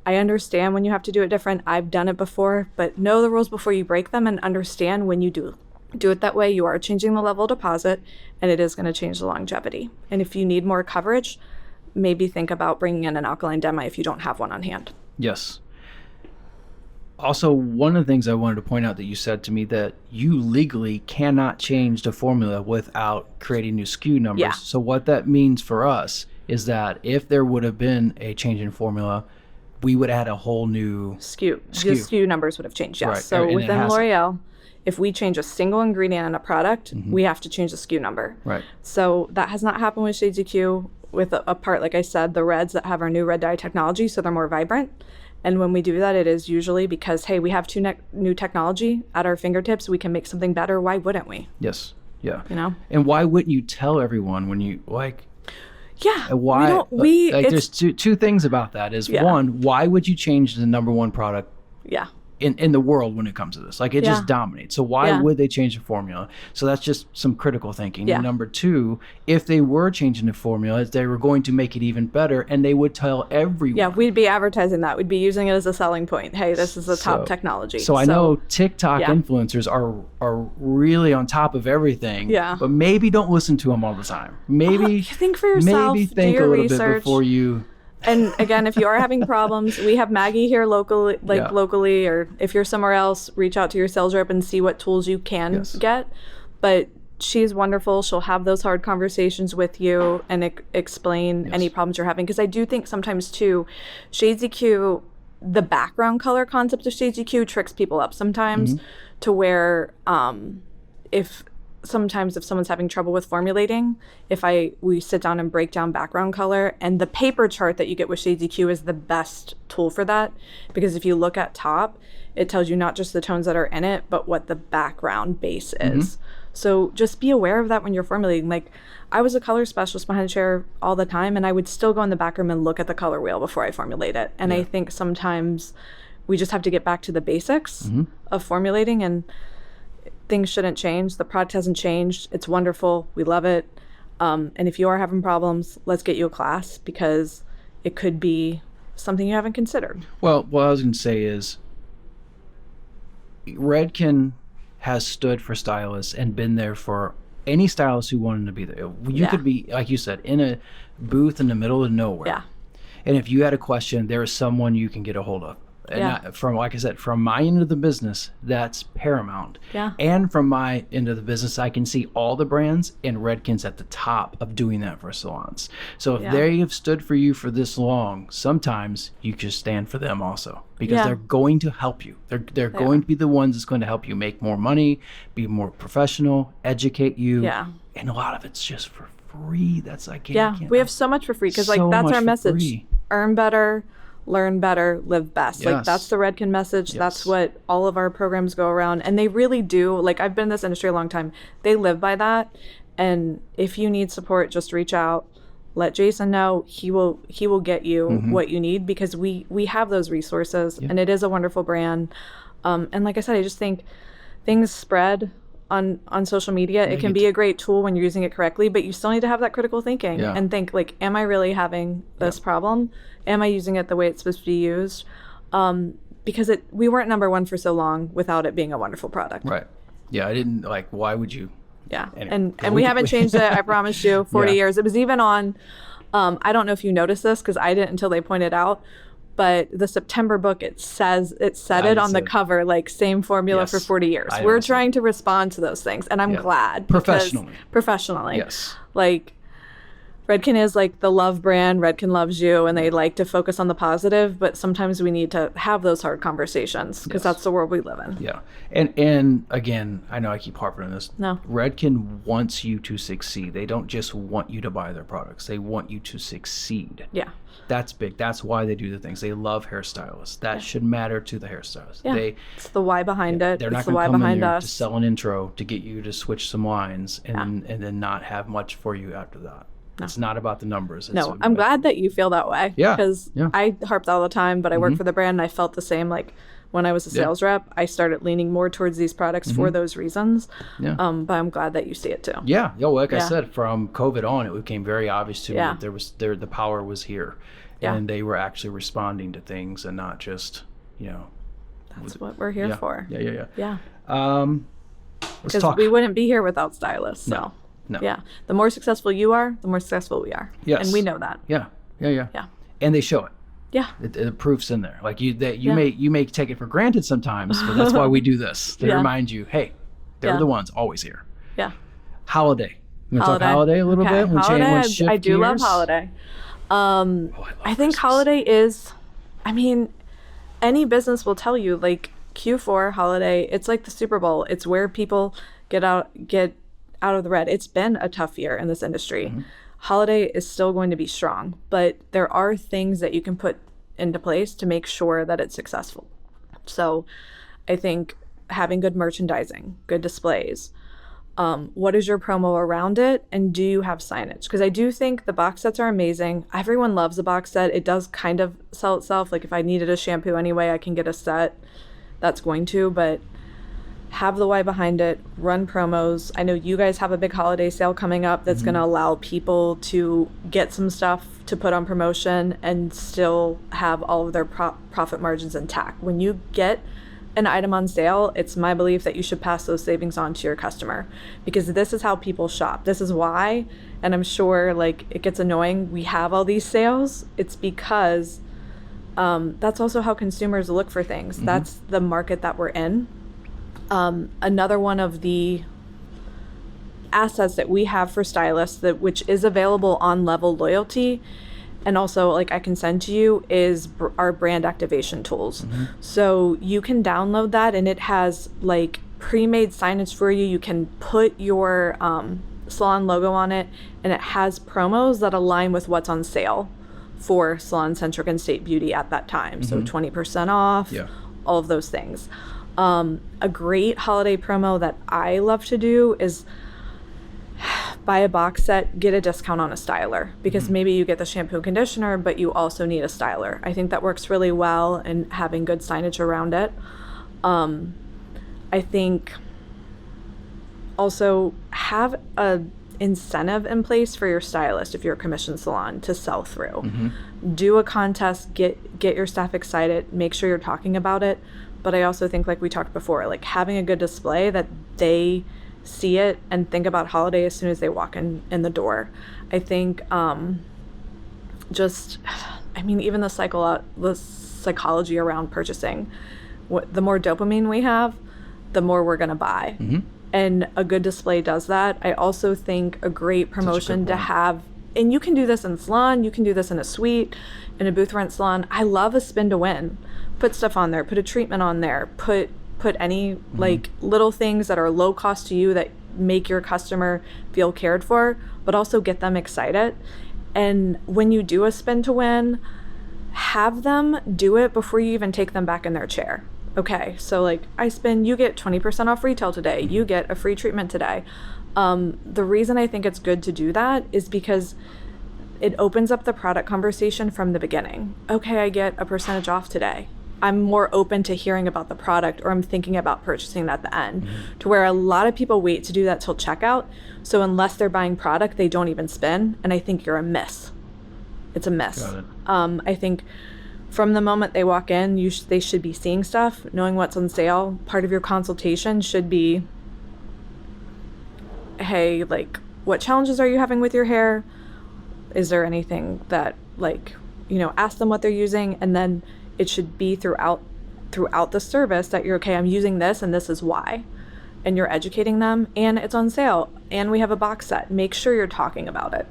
Speaker 1: I understand when you have to do it different. I've done it before, but know the rules before you break them and understand when you do it that way, you are changing the level of deposit and it is going to change the longevity. And if you need more coverage, maybe think about bringing in an alkaline demi if you don't have one on hand.
Speaker 2: Yes. Also, one of the things I wanted to point out that you said to me that you legally cannot change the formula without creating new SKU numbers.
Speaker 1: Yeah.
Speaker 2: So what that means for us is that if there would have been a change in formula, we would have had a whole new
Speaker 1: SKU. The SKU numbers would have changed, yes.
Speaker 2: Right.
Speaker 1: So
Speaker 2: and
Speaker 1: within L'Oreal, if we change a single ingredient in a product, we have to change the SKU number.
Speaker 2: Right.
Speaker 1: So that has not happened with Shades EQ. with a part, like I said, the reds that have our new red dye technology, so they're more vibrant. And when we do that, it is usually because, hey, we have new technology at our fingertips. We can make something better. Why wouldn't we?
Speaker 2: Yes. Yeah.
Speaker 1: You know?
Speaker 2: And why wouldn't you tell everyone when you like?
Speaker 1: Yeah.
Speaker 2: Why? There's two things about that. Is one, why would you change the number one product?
Speaker 1: Yeah.
Speaker 2: In the world when it comes to this, like it just dominates. So why would they change the formula? So that's just some critical thinking. And number two, if they were changing the formula, they were going to make it even better, and they would tell everyone.
Speaker 1: Yeah, we'd be advertising that. We'd be using it as a selling point. Hey, this is the top technology.
Speaker 2: So I know TikTok influencers are really on top of everything.
Speaker 1: Yeah.
Speaker 2: But maybe don't listen to them all the time. Maybe
Speaker 1: think for yourself.
Speaker 2: Maybe think a little
Speaker 1: research.
Speaker 2: bit before you.
Speaker 1: And again, if you are having problems, we have Maggie here locally, or if you're somewhere else, reach out to your sales rep and see what tools you can get. But she's wonderful. She'll have those hard conversations with you and explain any problems you're having. Because I do think sometimes too, Shades EQ, the background color concept of Shades EQ tricks people up sometimes to where if someone's having trouble with formulating, we sit down and break down background color, and the paper chart that you get with Shades EQ is the best tool for that, because if you look at top, it tells you not just the tones that are in it, but what the background base is. So just be aware of that when you're formulating. Like, I was a color specialist behind the chair all the time, and I would still go in the back room and look at the color wheel before I formulate it. And I think sometimes we just have to get back to the basics of formulating, and things shouldn't change. The product hasn't changed. It's wonderful. We love it. And if you are having problems, let's get you a class, because it could be something you haven't considered. Well,
Speaker 2: what I was going to say is Redken has stood for stylists and been there for any stylist who wanted to be there. You could be, like you said, in a booth in the middle of nowhere.
Speaker 1: Yeah.
Speaker 2: And if you had a question, there is someone you can get a hold of. And like I said, from my end of the business, that's paramount.
Speaker 1: Yeah.
Speaker 2: And from my end of the business, I can see all the brands, and Redken's at the top of doing that for salons. So if they have stood for you for this long, sometimes you just stand for them also, because they're going to help you. They're going to be the ones that's going to help you make more money, be more professional, educate you.
Speaker 1: Yeah.
Speaker 2: And a lot of it's just for free. That's
Speaker 1: we have so much for free, because that's our message.
Speaker 2: Free.
Speaker 1: Earn better, learn better, live best. Like, that's the Redken message. That's what all of our programs go around, and they really do. Like, I've been in this industry a long time. They live by that. And if you need support, just reach out. Let Jason know. He will get you what you need, because we have those resources, and it is a wonderful brand. And like I said, I just think things spread on social media. It can be a great tool when you're using it correctly, but you still need to have that critical thinking and think, like, am I really having this problem? Am I using it the way it's supposed to be used? Because we weren't number one for so long without it being a wonderful product.
Speaker 2: Right. Yeah, I didn't, like, why would you?
Speaker 1: Yeah. Anyway. And we haven't changed it, I promise you, 40 years. It was even on, I don't know if you noticed this, because I didn't until they pointed out, but the September book, it said it on the cover, like, same formula for 40 years. We're trying to respond to those things, and I'm glad. Professionally.
Speaker 2: Yes.
Speaker 1: Like, Redken is like the love brand. Redken loves you, and they like to focus on the positive, but sometimes we need to have those hard conversations, because that's the world we live in.
Speaker 2: Yeah. And again, I know I keep harping on this.
Speaker 1: No.
Speaker 2: Redken wants you to succeed. They don't just want you to buy their products. They want you to succeed.
Speaker 1: Yeah.
Speaker 2: That's big. That's why they do the things. They love hairstylists. That should matter to the hairstylists.
Speaker 1: Yeah. It's the why behind it.
Speaker 2: They're not going to come in there to sell an intro to get you to switch some lines and then not have much for you after that. No. It's not about the numbers.
Speaker 1: I'm glad that you feel that way.
Speaker 2: Yeah.
Speaker 1: Because I harped all the time, but I work for the brand, and I felt the same. Like, when I was a sales rep, I started leaning more towards these products for those reasons. Yeah. But I'm glad that you see it too.
Speaker 2: Yeah. Like I said, from COVID on, it became very obvious to me that the power was here, and they were actually responding to things and not just,
Speaker 1: That's what we're here for.
Speaker 2: Yeah.
Speaker 1: Because we wouldn't be here without stylists. So.
Speaker 2: No.
Speaker 1: Yeah. The more successful you are, the more successful we are.
Speaker 2: Yes.
Speaker 1: And we know that.
Speaker 2: Yeah. And they show it.
Speaker 1: Yeah.
Speaker 2: The proof's in there. Like, you may take it for granted sometimes, but that's why we do this. To remind you, hey, they're the ones always here.
Speaker 1: Yeah.
Speaker 2: Holiday. You want to talk holiday a little bit?
Speaker 1: Holiday, I do love holiday. I think holiday is, any business will tell you, like, Q4 holiday, it's like the Super Bowl. It's where people get out of the red. It's been a tough year in this industry. holiday is still going to be strong, but there are things that you can put into place to make sure that it's successful. So I think having good merchandising, good displays, what is your promo around it, and do you have signage? Because I do think the box sets are amazing. Everyone loves a box set. It does kind of sell itself. Like if I needed a shampoo anyway, I can get a set. That's going to, but have the why behind it, run promos. I know you guys have a big holiday sale coming up that's going to allow people to get some stuff to put on promotion and still have all of their profit margins intact. When you get an item on sale, it's my belief that you should pass those savings on to your customer, because this is how people shop. This is why, and I'm sure like it gets annoying, we have all these sales. It's because that's also how consumers look for things. That's the market that we're in. Another one of the assets that we have for stylists, which is available on Level Loyalty, and also like I can send to you, is our brand activation tools. So you can download that, and it has like pre-made signage for you. You can put your salon logo on it, and it has promos that align with what's on sale for Salon Centric and State Beauty at that time. So 20% off, all of those things. A great holiday promo that I love to do is buy a box set, get a discount on a styler, because maybe you get the shampoo and conditioner, but you also need a styler. I think that works really well, and having good signage around it. I think also have a incentive in place for your stylist if you're a commission salon to sell through. Do a contest, get your staff excited, make sure you're talking about it. But I also think, like we talked before, like having a good display that they see it and think about holiday as soon as they walk in the door. I think even the psychology around purchasing, the more dopamine we have, the more we're going to buy. And a good display does that. I also think a great promotion to have, and you can do this in salon, you can do this in a suite, in a booth rent salon. I love a spin to win. Put stuff on there, put a treatment on there, put any like little things that are low cost to you that make your customer feel cared for, but also get them excited. And when you do a spin to win, have them do it before you even take them back in their chair. Okay, so like I spin, you get 20% off retail today, you get a free treatment today. The reason I think it's good to do that is because it opens up the product conversation from the beginning. Okay, I get a percentage off today. I'm more open to hearing about the product, or I'm thinking about purchasing it at the end, to where a lot of people wait to do that till checkout. So unless they're buying product, they don't even spin. And I think you're a miss. It's a miss.
Speaker 2: Got it.
Speaker 1: I think from the moment they walk in, they should be seeing stuff, knowing what's on sale. Part of your consultation should be, hey, like, what challenges are you having with your hair? Is there anything that, like, ask them what they're using, and then it should be throughout the service that you're, okay, I'm using this and this is why. And you're educating them, and it's on sale, and we have a box set. Make sure you're talking about it.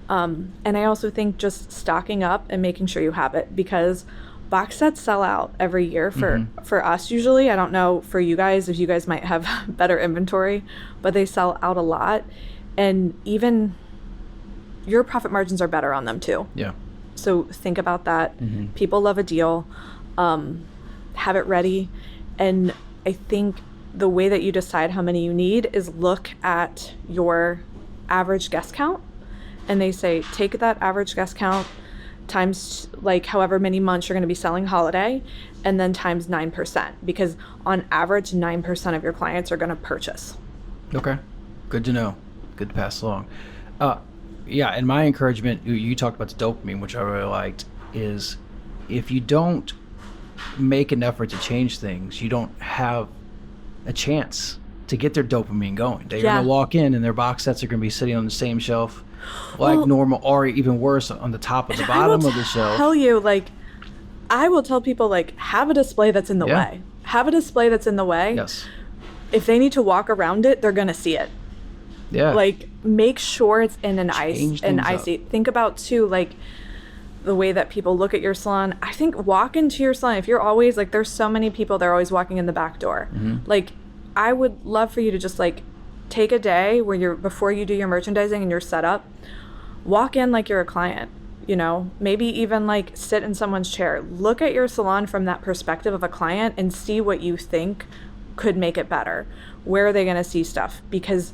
Speaker 1: And I also think just stocking up and making sure you have it, because box sets sell out every year for us usually. I don't know for you guys, if you guys might have better inventory, but they sell out a lot. And even your profit margins are better on them too.
Speaker 2: Yeah.
Speaker 1: So think about that. People love a deal. Have it ready. And I think the way that you decide how many you need is look at your average guest count. And they say, take that average guest count times like however many months you're going to be selling holiday, and then times 9%, because on average, 9% of your clients are going to purchase.
Speaker 2: Okay. Good to know. Good to pass along. Yeah, and my encouragement, you talked about the dopamine, which I really liked, is if you don't make an effort to change things, you don't have a chance to get their dopamine going. They're going to walk in and their box sets are going to be sitting on the same shelf like normal, or even worse, on the top of the bottom of the shelf.
Speaker 1: I will tell people, like, have a display that's in the way. Have a display that's in the way.
Speaker 2: Yes.
Speaker 1: If they need to walk around it, they're going to see it.
Speaker 2: Yeah.
Speaker 1: Like, make sure it's in an icy. Think about too, like, the way that people look at your salon. I think walk into your salon. If you're always like, there's so many people, they're always walking in the back door. Like, I would love for you to just like take a day where before you do your merchandising and your setup, walk in like you're a client, you know, maybe even like sit in someone's chair, look at your salon from that perspective of a client and see what you think could make it better. Where are they going to see stuff? Because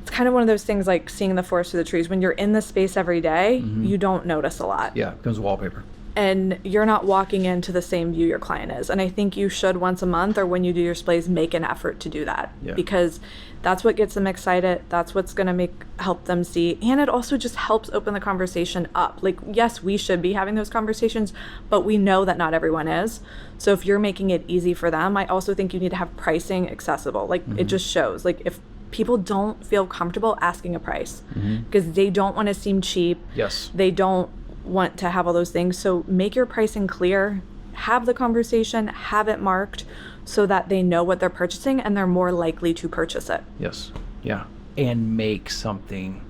Speaker 1: it's kind of one of those things like seeing the forest through the trees. When you're in the space every day, you don't notice a lot.
Speaker 2: Yeah, it becomes wallpaper.
Speaker 1: And you're not walking into the same view your client is. And I think you should once a month or when you do your displays, make an effort to do that.
Speaker 2: Yeah.
Speaker 1: Because that's what gets them excited. That's what's going to help them see. And it also just helps open the conversation up. Like, yes, we should be having those conversations, but we know that not everyone is. So if you're making it easy for them, I also think you need to have pricing accessible. Like, it just shows. Like, if people don't feel comfortable asking a price because they don't want to seem cheap.
Speaker 2: Yes.
Speaker 1: They don't want to have all those things. So make your pricing clear, have the conversation, have it marked so that they know what they're purchasing and they're more likely to purchase it.
Speaker 2: Yes. Yeah. And make something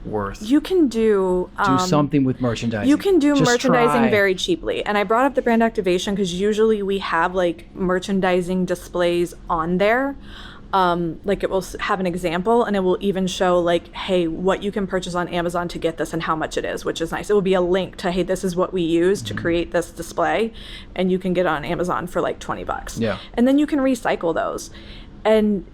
Speaker 2: worth.
Speaker 1: You can do
Speaker 2: something with merchandising.
Speaker 1: You can do
Speaker 2: Just
Speaker 1: merchandising
Speaker 2: try.
Speaker 1: very cheaply. And I brought up the brand activation because usually we have like merchandising displays on there. Like it will have an example and it will even show like, hey, what you can purchase on Amazon to get this and how much it is, which is nice. It will be a link to, hey, this is what we use to create this display and you can get it on Amazon for like $20.
Speaker 2: Yeah.
Speaker 1: And then you can recycle those. And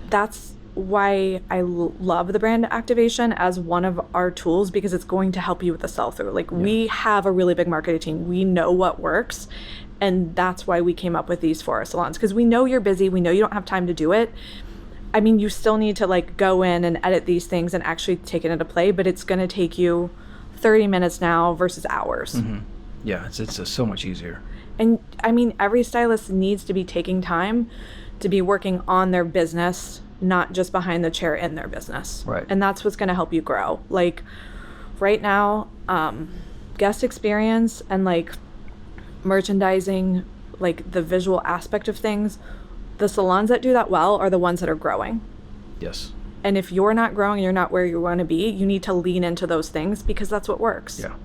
Speaker 1: that's why I love the brand activation as one of our tools because it's going to help you with the sell-through. Like we have a really big marketing team. We know what works. And that's why we came up with these for our salons because we know you're busy. We know you don't have time to do it. I mean, you still need to like go in and edit these things and actually take it into play, but it's going to take you 30 minutes now versus hours.
Speaker 2: Yeah, it's just so much easier.
Speaker 1: And I mean, every stylist needs to be taking time to be working on their business, not just behind the chair in their business.
Speaker 2: Right.
Speaker 1: And that's what's going to help you grow. Like right now, guest experience and like merchandising, like the visual aspect of things, the salons that do that well are the ones that are growing.
Speaker 2: Yes.
Speaker 1: And if you're not growing and you're not where you want to be, you need to lean into those things because that's what works.
Speaker 2: Yeah.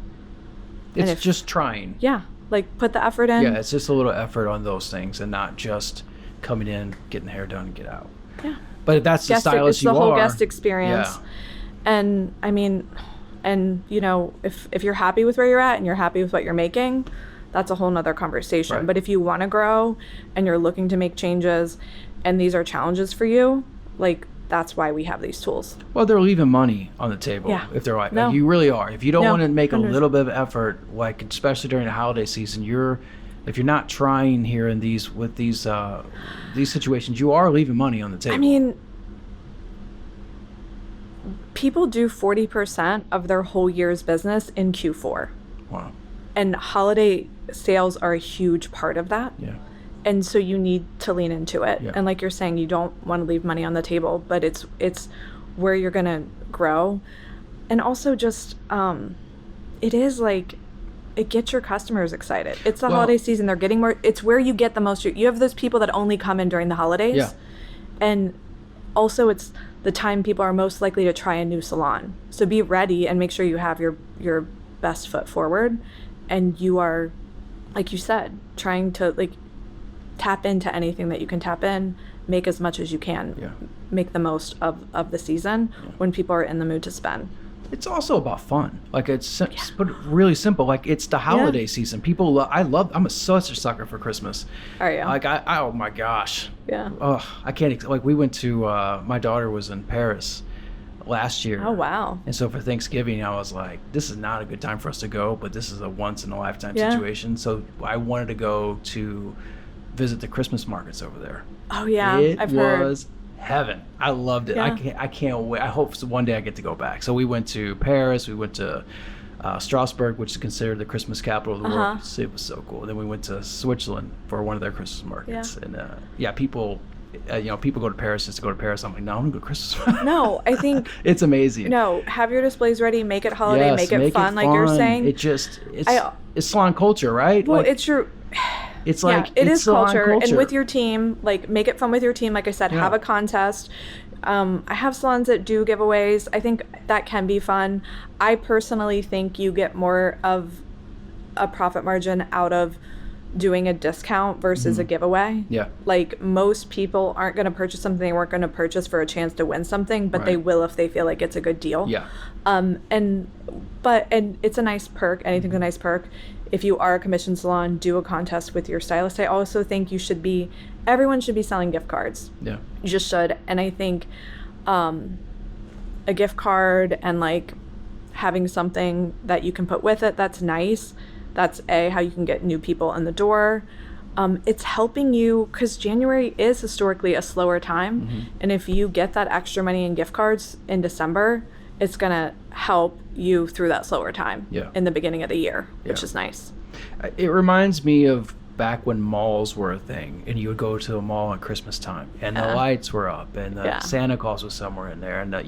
Speaker 2: It's just trying.
Speaker 1: Yeah. Like put the effort in.
Speaker 2: Yeah, it's just a little effort on those things and not just coming in, getting the hair done and get out.
Speaker 1: Yeah.
Speaker 2: But if that's the stylist you are.
Speaker 1: It's the whole guest experience.
Speaker 2: Yeah.
Speaker 1: And I mean, and you know, if you're happy with where you're at and you're happy with what you're making, that's a whole nother conversation.
Speaker 2: Right.
Speaker 1: But if you want to grow and you're looking to make changes and these are challenges for you, like that's why we have these tools.
Speaker 2: Well, they're leaving money on the table if they're like, you really are. If you don't want to make a little bit of effort, like especially during the holiday season, if you're not trying here in these situations, you are leaving money on the table.
Speaker 1: I mean, people do 40% of their whole year's business in Q4.
Speaker 2: Wow.
Speaker 1: And holiday sales are a huge part of that.
Speaker 2: Yeah.
Speaker 1: And so you need to lean into it.
Speaker 2: Yeah.
Speaker 1: And like you're saying, you don't want to leave money on the table, but it's where you're going to grow. And also just, it is like, it gets your customers excited. It's the holiday season. They're getting more, it's where you get the most, you have those people that only come in during the holidays.
Speaker 2: Yeah.
Speaker 1: And also it's the time people are most likely to try a new salon. So be ready and make sure you have your best foot forward. And you are, like you said, trying to like tap into anything that you can tap in, make as much as you can, make the most of the season when people are in the mood to spend.
Speaker 2: It's also about fun. Like it's but really simple. Like it's the holiday season. People, I'm such a sucker for Christmas.
Speaker 1: Are you?
Speaker 2: Like oh my gosh.
Speaker 1: Yeah.
Speaker 2: Oh, I can't. Like we went to, my daughter was in Paris last year.
Speaker 1: Oh wow.
Speaker 2: And so for Thanksgiving I was like, this is not a good time for us to go, but this is a once in a lifetime situation. So I wanted to go to visit the Christmas markets over there.
Speaker 1: Oh yeah,
Speaker 2: I've heard. It was heaven. I loved it.
Speaker 1: Yeah.
Speaker 2: I can't wait. I hope one day I get to go back. So we went to Paris, we went to Strasbourg, which is considered the Christmas capital of the world. It was so cool. And then we went to Switzerland for one of their Christmas markets. And people people go to Paris just to go to Paris. I'm like, no, I'm gonna go to Christmas market.
Speaker 1: No, I think
Speaker 2: it's amazing.
Speaker 1: No, have your displays ready, make it holiday, make it fun, like you're saying.
Speaker 2: It's salon culture, right?
Speaker 1: Well,
Speaker 2: like, it's like
Speaker 1: it is culture.
Speaker 2: culture.
Speaker 1: And with your team, like make it fun with your team. Like I said, have a contest. I have salons that do giveaways. I think that can be fun. I personally think you get more of a profit margin out of doing a discount versus a giveaway.
Speaker 2: Yeah.
Speaker 1: Like, most people aren't going to purchase something they weren't going to purchase for a chance to win something, but they will if they feel like it's a good deal.
Speaker 2: Yeah.
Speaker 1: And it's a nice perk. Anything's a nice perk. If you are a commission salon, do a contest with your stylist. I also think everyone should be selling gift cards.
Speaker 2: Yeah.
Speaker 1: You just should. And I think a gift card and like having something that you can put with it, that's nice. That's how you can get new people in the door. It's helping you because January is historically a slower time. And if you get that extra money in gift cards in December, it's going to help you through that slower time in the beginning of the year, which is nice.
Speaker 2: It reminds me of back when malls were a thing and you would go to a mall at Christmas time and the lights were up and the Santa Claus was somewhere in there and it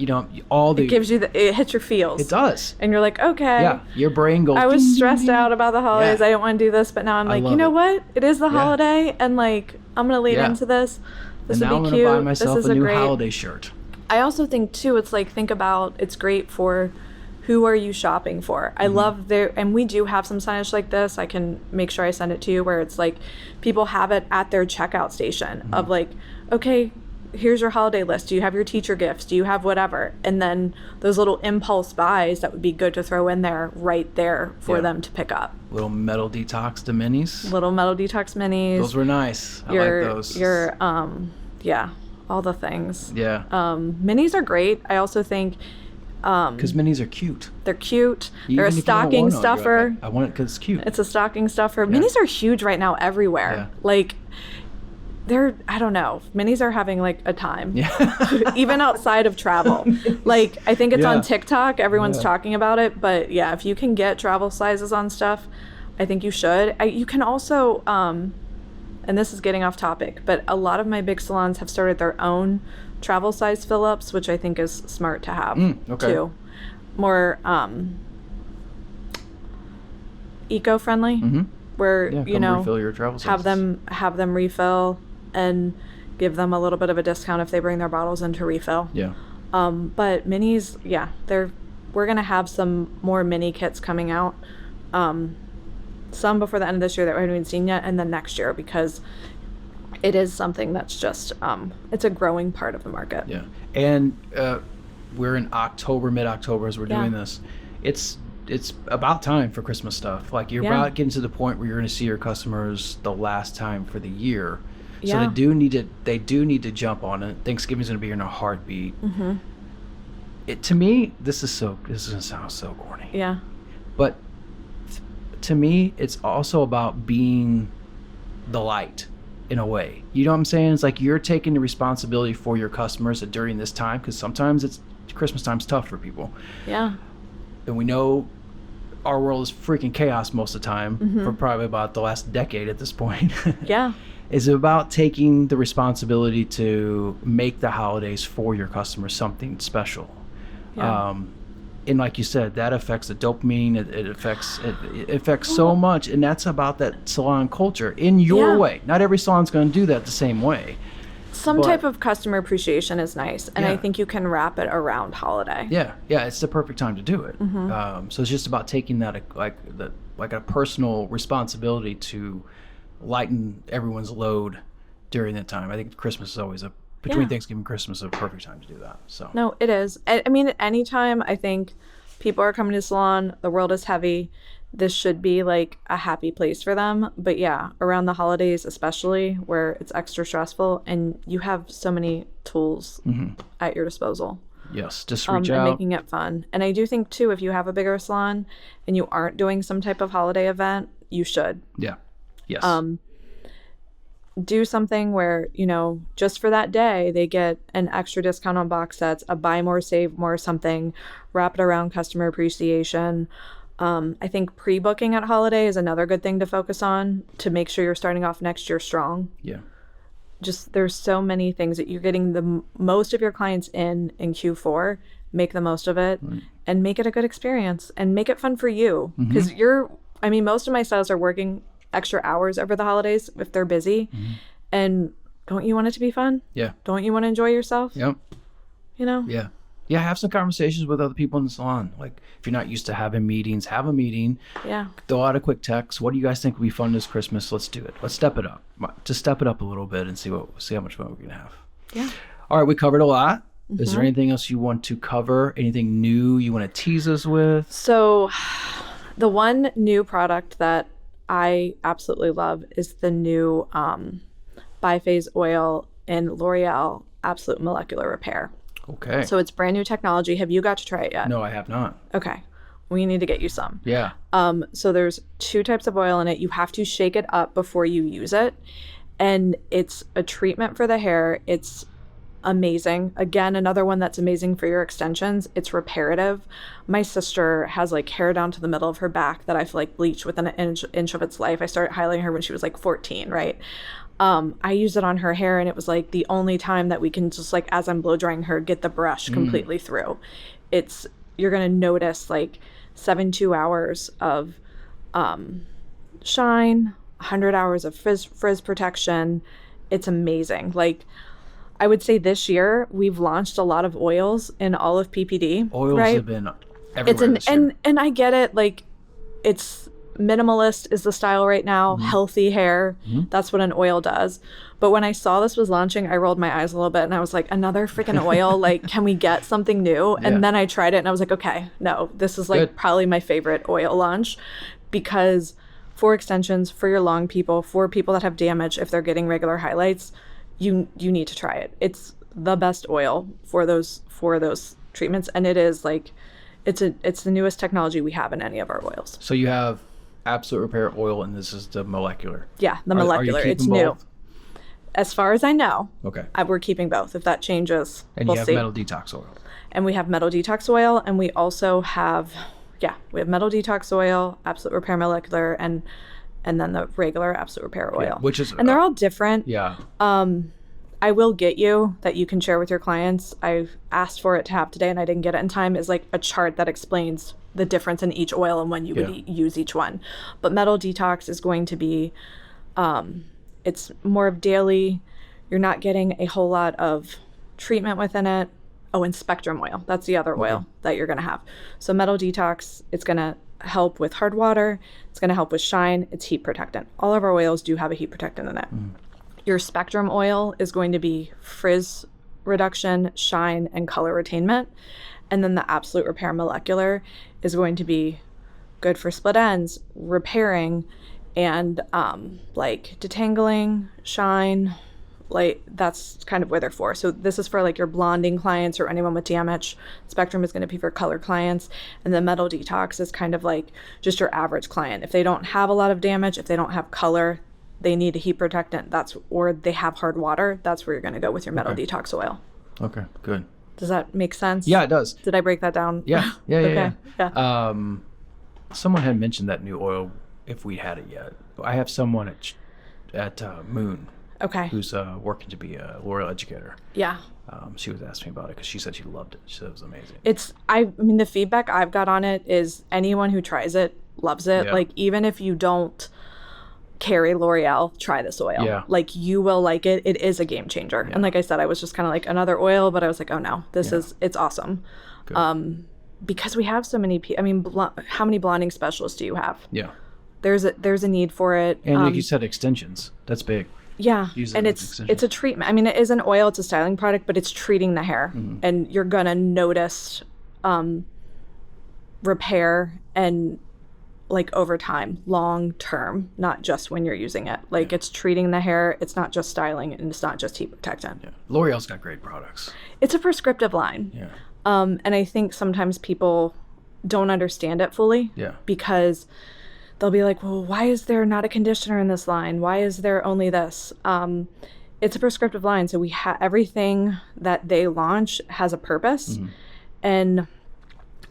Speaker 2: gives you
Speaker 1: it hits your feels.
Speaker 2: It does.
Speaker 1: And you're like, okay.
Speaker 2: Your brain goes.
Speaker 1: I was stressed out about the holidays. I didn't want to do this, but now I'm like, you know what? It is the holiday and like I'm going to lead into this. This
Speaker 2: and
Speaker 1: will
Speaker 2: now
Speaker 1: be
Speaker 2: I'm
Speaker 1: cute.
Speaker 2: Buy myself
Speaker 1: this is
Speaker 2: a new
Speaker 1: great
Speaker 2: holiday shirt.
Speaker 1: I also think too, it's like, think about, it's great for who are you shopping for? I love and we do have some signage like this. I can make sure I send it to you where it's like people have it at their checkout station of like, okay, here's your holiday list. Do you have your teacher gifts? Do you have whatever? And then those little impulse buys that would be good to throw in there right there for them to pick up.
Speaker 2: Little metal detox to minis.
Speaker 1: Little metal detox minis.
Speaker 2: Those were nice. I like those.
Speaker 1: All the things.
Speaker 2: Yeah.
Speaker 1: Minis are great. I also think
Speaker 2: because minis are cute.
Speaker 1: They're cute. They're a stocking stuffer.
Speaker 2: I want it because it's cute.
Speaker 1: It's a stocking stuffer. Minis are huge right now everywhere.
Speaker 2: Yeah.
Speaker 1: Like, I don't know. Minis are having like a time.
Speaker 2: Yeah.
Speaker 1: Even outside of travel. Like, I think it's on TikTok. Everyone's talking about it. But yeah, if you can get travel sizes on stuff, I think you should. You can also, and this is getting off topic, but a lot of my big salons have started their own travel size fill-ups, which I think is smart to have too. More eco-friendly, where
Speaker 2: refill your travel sizes.
Speaker 1: have them refill and give them a little bit of a discount if they bring their bottles in to refill.
Speaker 2: Yeah.
Speaker 1: But minis, we're gonna have some more mini kits coming out. Some before the end of this year that we haven't even seen yet, and then next year, because it is something that's just it's a growing part of the market.
Speaker 2: Yeah. And we're in October, mid-October as we're doing this. It's about time for Christmas stuff. Like, you're about getting to the point where you're going to see your customers the last time for the year. So they do need to jump on it. Thanksgiving's going to be in a heartbeat. To me, this is going to sound so corny.
Speaker 1: Yeah.
Speaker 2: But to me, it's also about being the light in a way. You know what I'm saying? It's like you're taking the responsibility for your customers during this time, because sometimes Christmas time's tough for people.
Speaker 1: Yeah.
Speaker 2: And we know our world is freaking chaos most of the time for probably about the last decade at this point.
Speaker 1: Yeah.
Speaker 2: It's about taking the responsibility to make the holidays for your customers something special.
Speaker 1: Yeah.
Speaker 2: And like you said, that affects the dopamine. It affects so much, and that's about that salon culture in your way. Not every salon's going to do that the same way.
Speaker 1: Some type of customer appreciation is nice, and I think you can wrap it around holiday.
Speaker 2: Yeah, it's the perfect time to do it. So it's just about taking that like a personal responsibility to lighten everyone's load during that time. I think Christmas is always between Thanksgiving and Christmas is a perfect time to do that. So
Speaker 1: no, it is. I mean, at any time, I think people are coming to the salon. The world is heavy. This should be like a happy place for them. But yeah, around the holidays, especially where it's extra stressful, and you have so many tools at your disposal.
Speaker 2: Yes, just reach
Speaker 1: and
Speaker 2: out.
Speaker 1: Making it fun. And I do think too, if you have a bigger salon and you aren't doing some type of holiday event, you should.
Speaker 2: Yeah. Yes.
Speaker 1: Do something where, just for that day, they get an extra discount on box sets, a buy more, save more something, wrap it around customer appreciation. I think pre-booking at holiday is another good thing to focus on to make sure you're starting off next year strong.
Speaker 2: Yeah.
Speaker 1: Just there's so many things that you're getting the most of your clients in Q4. Make the most of it and make it a good experience and make it fun for you. Because most of my stylists are working extra hours over the holidays if they're busy. And don't you want it to be fun?
Speaker 2: Yeah.
Speaker 1: Don't you want to enjoy yourself?
Speaker 2: Yep.
Speaker 1: Yeah.
Speaker 2: Yeah, have some conversations with other people in the salon. Like, if you're not used to having meetings, have a meeting.
Speaker 1: Yeah.
Speaker 2: Throw out a quick text. What do you guys think would be fun this Christmas? Let's do it. Let's step it up. Just step it up a little bit and see how much fun we're gonna have.
Speaker 1: Yeah.
Speaker 2: All right, we covered a lot. Is there anything else you want to cover? Anything new you want to tease us with?
Speaker 1: So, the one new product that I absolutely love is the new biphase oil in L'Oreal Absolute Molecular Repair.
Speaker 2: Okay.
Speaker 1: So it's brand new technology. Have you got to try it yet?
Speaker 2: No, I have not.
Speaker 1: Okay. We need to get you some.
Speaker 2: Yeah.
Speaker 1: So there's 2 types of oil in it. You have to shake it up before you use it. And it's a treatment for the hair. It's amazing. Again, another one that's amazing for your extensions. It's reparative. My sister has like hair down to the middle of her back that I've like bleached within an inch of its life. I started highlighting her when she was like 14, right? I used it on her hair, and it was like the only time that we can just like, as I'm blow drying her, get the brush completely through. You're going to notice like 72 hours of shine, 100 hours of frizz protection. It's amazing. Like, I would say this year we've launched a lot of oils in all of PPD.
Speaker 2: Oils
Speaker 1: right?
Speaker 2: have been everywhere this year.
Speaker 1: And I get it. Like, it's minimalist is the style right now. Healthy hair. That's what an oil does. But when I saw this was launching, I rolled my eyes a little bit and I was like, another freaking oil. Like, can we get something new? And then I tried it and I was like, okay, no, this is like probably my favorite oil launch, because for extensions, for your long people, for people that have damage, if they're getting regular highlights, you need to try it. It's the best oil for those treatments, and it is like it's the newest technology we have in any of our oils.
Speaker 2: So you have Absolute Repair oil, and this is the molecular.
Speaker 1: Yeah, the molecular. It's new.
Speaker 2: Both?
Speaker 1: As far as I know.
Speaker 2: Okay.
Speaker 1: We're keeping both. If that changes,
Speaker 2: and
Speaker 1: we'll
Speaker 2: you have
Speaker 1: see.
Speaker 2: Metal Detox oil.
Speaker 1: And we have Metal Detox oil, and we also have Metal Detox oil, Absolute Repair Molecular, and then the regular Absolute Repair oil.
Speaker 2: Yeah,
Speaker 1: and they're all different.
Speaker 2: Yeah.
Speaker 1: I will get you that you can share with your clients. I've asked for it to have today and I didn't get it in time, is like a chart that explains the difference in each oil and when you would use each one. But Metal Detox is going to be, it's more of daily. You're not getting a whole lot of treatment within it. Oh, and Spectrum oil. That's the other oil that you're going to have. So Metal Detox, it's going to help with hard water. It's going to help with shine. It's heat protectant. All of our oils do have a heat protectant in it. Your Spectrum oil is going to be frizz reduction, shine, and color retainment. And then the Absolute Repair Molecular is going to be good for split ends, repairing, and like detangling, shine. Like, that's kind of where they're for. So this is for like your blonding clients or anyone with damage. Spectrum is going to be for color clients. And the Metal Detox is kind of like just your average client. If they don't have a lot of damage, if they don't have color, they need a heat protectant, or they have hard water, that's where you're going to go with your Metal Detox oil.
Speaker 2: Okay, good.
Speaker 1: Does that make sense?
Speaker 2: Yeah, it does.
Speaker 1: Did I break that down?
Speaker 2: Yeah.
Speaker 1: Okay.
Speaker 2: Yeah. Someone had mentioned that new oil, if we had it yet. I have someone at Moon.
Speaker 1: Okay.
Speaker 2: Who's working to be a L'Oreal educator.
Speaker 1: Yeah.
Speaker 2: She was asking me about it because she said she loved it. She said it was amazing.
Speaker 1: I mean, the feedback I've got on it is anyone who tries it loves it.
Speaker 2: Yeah.
Speaker 1: Like, even if you don't carry L'Oreal, try this oil.
Speaker 2: Yeah.
Speaker 1: Like, you will like it. It is a game changer. Yeah. And like I said, I was just kind of like another oil, but I was like, oh no, it's awesome. Good. Because we have so many I mean, how many blonding specialists do you have?
Speaker 2: Yeah.
Speaker 1: There's a need for it.
Speaker 2: And like you said, extensions. That's big.
Speaker 1: Yeah. And it's a treatment. I mean, it is an oil, it's a styling product, but it's treating the hair. And you're going to notice repair and like over time, long term, not just when you're using it. Like, it's treating the hair. It's not just styling, and it's not just heat protectant.
Speaker 2: Yeah. L'Oreal's got great products.
Speaker 1: It's a prescriptive line.
Speaker 2: Yeah.
Speaker 1: And I think sometimes people don't understand it fully.
Speaker 2: Yeah.
Speaker 1: Because they'll be like, well, why is there not a conditioner in this line? Why is there only this? It's a prescriptive line. So we have everything that they launch has a purpose. And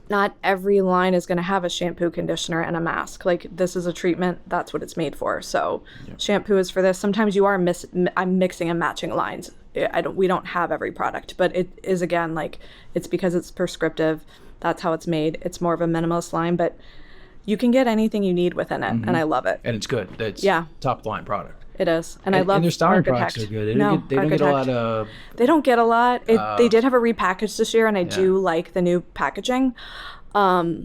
Speaker 1: not every line is going to have a shampoo, conditioner, and a mask. Like, this is a treatment. That's what it's made for. So shampoo is for this. Sometimes you are I'm mixing and matching lines. We don't have every product, but it is, again, like, it's because it's prescriptive. That's how it's made. It's more of a minimalist line, but you can get anything you need within it, and I love it.
Speaker 2: And it's good. It's top of the line product.
Speaker 1: It is, and I love.
Speaker 2: And their styling
Speaker 1: Architect.
Speaker 2: products are good. They don't get a lot of.
Speaker 1: They don't get a lot. They did have a repackage this year, and I do like the new packaging.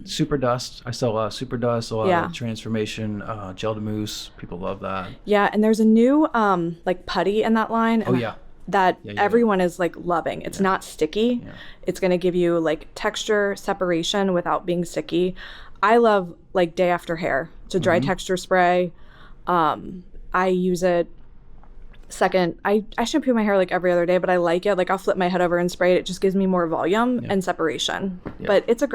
Speaker 2: Super Dust. I sell a lot of Super Dust, a lot of Transformation, Gel de Mousse. People love that.
Speaker 1: Yeah, and there's a new like putty in that line.
Speaker 2: Oh yeah.
Speaker 1: That everyone is like loving. It's not sticky. Yeah. It's going to give you like texture separation without being sticky. I love like Day After Hair. It's a dry texture spray. I use it second. I shampoo my hair like every other day, but I like it. Like I'll flip my head over and spray it. It just gives me more volume and separation. Yeah. But it's a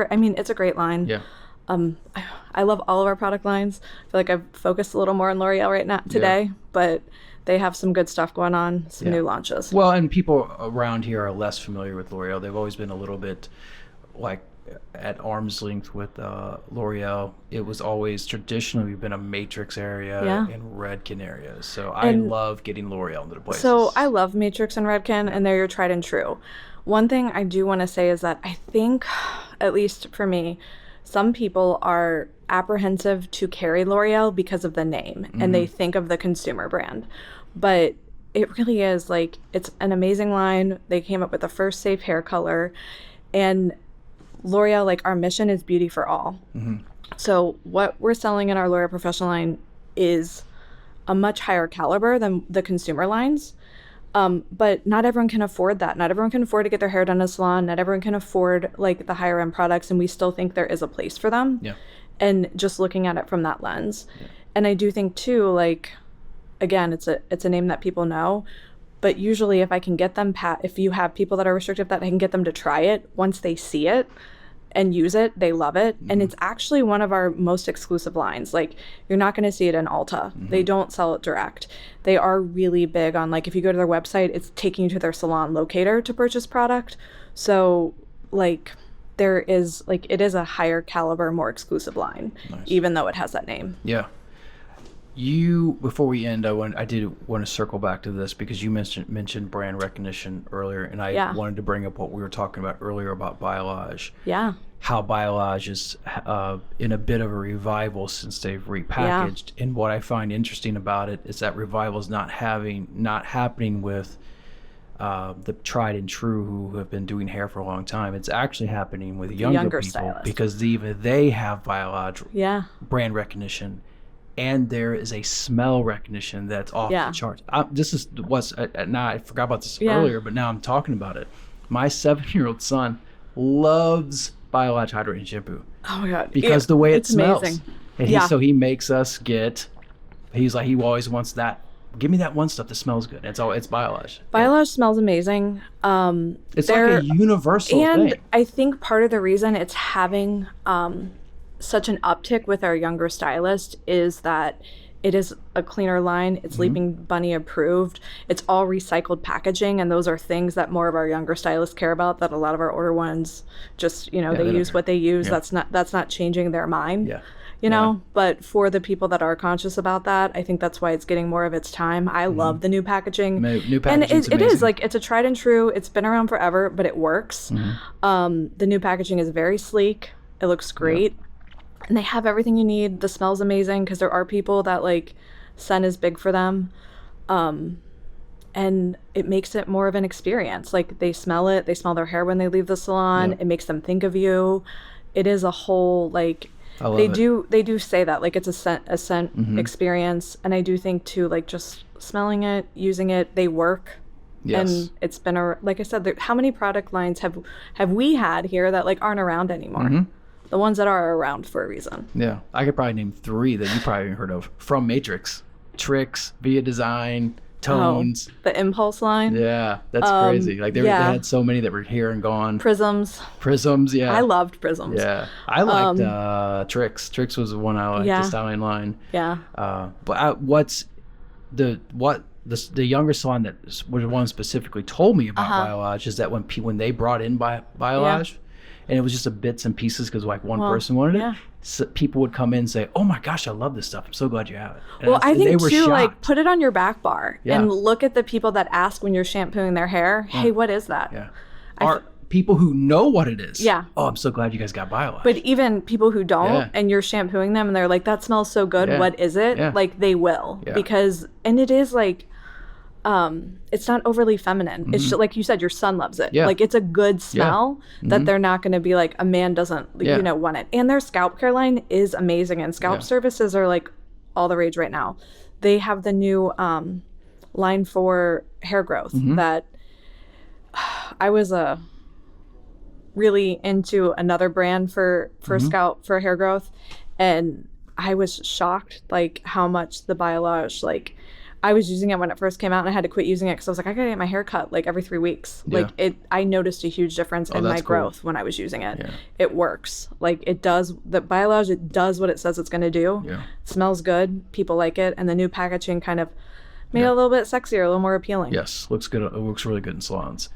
Speaker 1: great line. Yeah. I love all of our product lines. I feel like I've focused a little more on L'Oreal right now today, but they have some good stuff going on, some new launches.
Speaker 2: Well, and people around here are less familiar with L'Oreal. They've always been a little bit like at arm's length with L'Oreal. It was always traditionally been a Matrix area and Redken areas. So I love getting L'Oreal into the places.
Speaker 1: So I love Matrix and Redken, and they're your tried and true. One thing I do want to say is that I think, at least for me, some people are apprehensive to carry L'Oreal because of the name and they think of the consumer brand. But it really is like, it's an amazing line. They came up with the first safe hair color, and L'Oreal, like our mission is beauty for all. So what we're selling in our L'Oreal Professional line is a much higher caliber than the consumer lines. But not everyone can afford that. Not everyone can afford to get their hair done in a salon. Not everyone can afford like the higher end products, and we still think there is a place for them. Yeah. And just looking at it from that lens. Yeah. And I do think too, like, again, it's a name that people know, but usually if I can get them, if you have people that are restrictive, that I can get them to try it, once they see it and use it, they love it. And it's actually one of our most exclusive lines. Like, you're not going to see it in Ulta. They don't sell it direct. They are really big on, like, if you go to their website, it's taking you to their salon locator to purchase product. So like, there is, like, it is a higher caliber, more exclusive line, even though it has that name.
Speaker 2: Yeah. Before we end, I did want to circle back to this because you mentioned brand recognition earlier, and I wanted to bring up what we were talking about earlier about Biolage. Yeah. How Biolage is in a bit of a revival since they've repackaged. Yeah. And what I find interesting about it is that revival is not happening with the tried and true who have been doing hair for a long time. It's actually happening with younger people stylists. Because even they have Biolage brand recognition. And there is a smell recognition that's off the charts. Now I forgot about this earlier, but now I'm talking about it. My 7-year-old son loves Biolage Hydrating Shampoo.
Speaker 1: Oh my God.
Speaker 2: Because the way it smells.
Speaker 1: Amazing.
Speaker 2: And so he makes us he's like, he always wants that. Give me that one stuff that smells good. It's Biolage.
Speaker 1: Biolage smells amazing.
Speaker 2: It's like a universal thing.
Speaker 1: And I think part of the reason it's having such an uptick with our younger stylists is that it is a cleaner line. It's Leaping Bunny approved. It's all recycled packaging, and those are things that more of our younger stylists care about, that a lot of our older ones just, they use what they use. Yeah. That's not changing their mind. Yeah. But for the people that are conscious about that, I think that's why it's getting more of its time. I love the new packaging. New packaging, and it is like, it's a tried and true. It's been around forever, but it works. The new packaging is very sleek. It looks great. Yeah. And they have everything you need. The smell's amazing because there are people that, like, scent is big for them. And it makes it more of an experience. Like, they smell it. They smell their hair when they leave the salon. Yeah. It makes them think of you. It is a whole, like, they do say that, like, it's a scent experience. And I do think too, like, just smelling it, using it, they work. Yes. And it's been like I said, how many product lines have we had here that, like, aren't around anymore? The ones that are around for a reason. Yeah.
Speaker 2: I could probably name 3 that you probably haven't heard of from Matrix. Tricks, Via Design, Tones.
Speaker 1: Oh, the Impulse line.
Speaker 2: Yeah, that's crazy. Like, they had so many that were here and gone.
Speaker 1: Prisms,
Speaker 2: yeah.
Speaker 1: I loved Prisms.
Speaker 2: Yeah. I liked Tricks. Tricks was the one I liked, the styling line. Yeah. But the younger salon that was one specifically told me about Biolage is that when they brought in Biolage, and it was just a bits and pieces because, like, one person wanted it. So people would come in and say, "Oh my gosh, I love this stuff. I'm so glad you have it."
Speaker 1: And I think too, shocked. Like, put it on your back bar and look at the people that ask when you're shampooing their hair, "Hey, what is that?"
Speaker 2: Yeah. people who know what it is.
Speaker 1: Yeah.
Speaker 2: Oh, I'm so glad you guys got BioLife.
Speaker 1: But even people who don't, and you're shampooing them and they're like, that smells so good. What is it? Like they will, because, and it is like, it's not overly feminine. It's just, like you said, your son loves it. Like it's a good smell that they're not going to be like, a man doesn't, you know, want it. And their scalp care line is amazing. And scalp services are like all the rage right now. They have the new line for hair growth that I was really into another brand for scalp, for hair growth. And I was shocked like how much the BioLife, like I was using it when it first came out and I had to quit using it because I was like, I gotta get my hair cut like every 3 weeks. Like I noticed a huge difference in my growth when I was using it. It works. Like it does, the BioLife, it does what it says it's gonna do. It smells good, people like it, and the new packaging kind of made it a little bit sexier, a little more appealing.
Speaker 2: Yes, looks good. It looks really good in salons.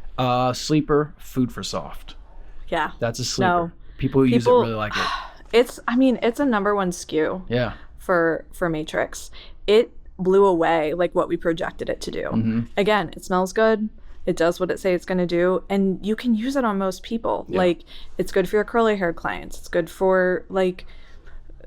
Speaker 2: Sleeper, Food for Soft.
Speaker 1: Yeah.
Speaker 2: That's a sleeper. No. People who use it really like it.
Speaker 1: It's a #1 SKU for Matrix. It blew away like what we projected it to do. Again, it smells good. It does what it says it's going to do, and you can use it on most people. Like it's good for your curly hair clients. It's good for like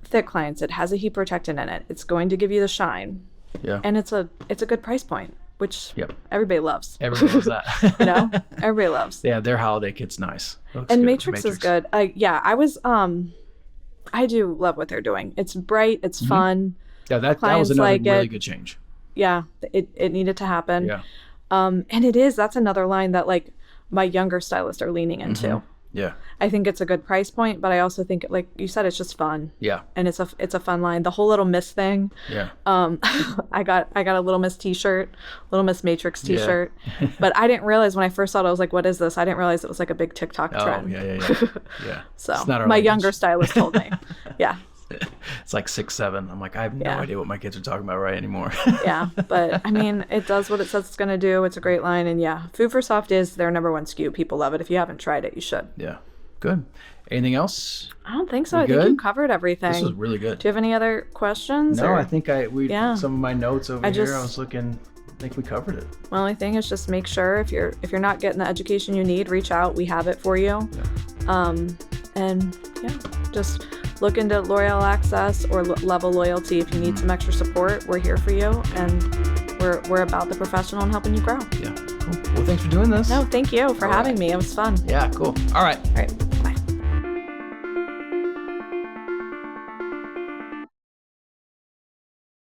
Speaker 1: thick clients. It has a heat protectant in it. It's going to give you the shine. Yeah. And it's a good price point, which everybody loves.
Speaker 2: Everybody loves that.
Speaker 1: You know, everybody loves.
Speaker 2: Yeah, their holiday kit's nice.
Speaker 1: And Matrix is good. I was I do love what they're doing. It's bright. It's fun.
Speaker 2: Yeah, that was another really good change.
Speaker 1: Yeah, it needed to happen. Yeah. And that's another line that like my younger stylists are leaning into.
Speaker 2: Yeah.
Speaker 1: I think it's a good price point, but I also think, like you said, it's just fun.
Speaker 2: Yeah.
Speaker 1: And it's a fun line. The whole Little Miss thing. Yeah. I got a Little Miss t-shirt, Little Miss Matrix t-shirt. But I didn't realize when I first saw it, I was like, what is this? I didn't realize it was like a big TikTok trend.
Speaker 2: Yeah.
Speaker 1: So my younger stylist told me. Yeah.
Speaker 2: It's like 6, 7. I'm like, I have no idea what my kids are talking about right anymore.
Speaker 1: Yeah, but I mean, it does what it says it's going to do. It's a great line. And Food for Soft is their #1 SKU. People love it. If you haven't tried it, you should.
Speaker 2: Yeah. Good. Anything else?
Speaker 1: I don't think so. I think you covered everything.
Speaker 2: This was really good.
Speaker 1: Do you have any other questions?
Speaker 2: No, I think some of my notes over here, I was looking. I think we covered it.
Speaker 1: My only thing is just make sure if you're not getting the education you need, reach out. We have it for you. Just look into L'Oreal Access or Level Loyalty if you need some extra support. We're here for you, and we're about the professional and helping you grow.
Speaker 2: Yeah, cool. Well, thanks for doing this.
Speaker 1: No, thank you for having me. It was fun.
Speaker 2: Yeah, cool. All right.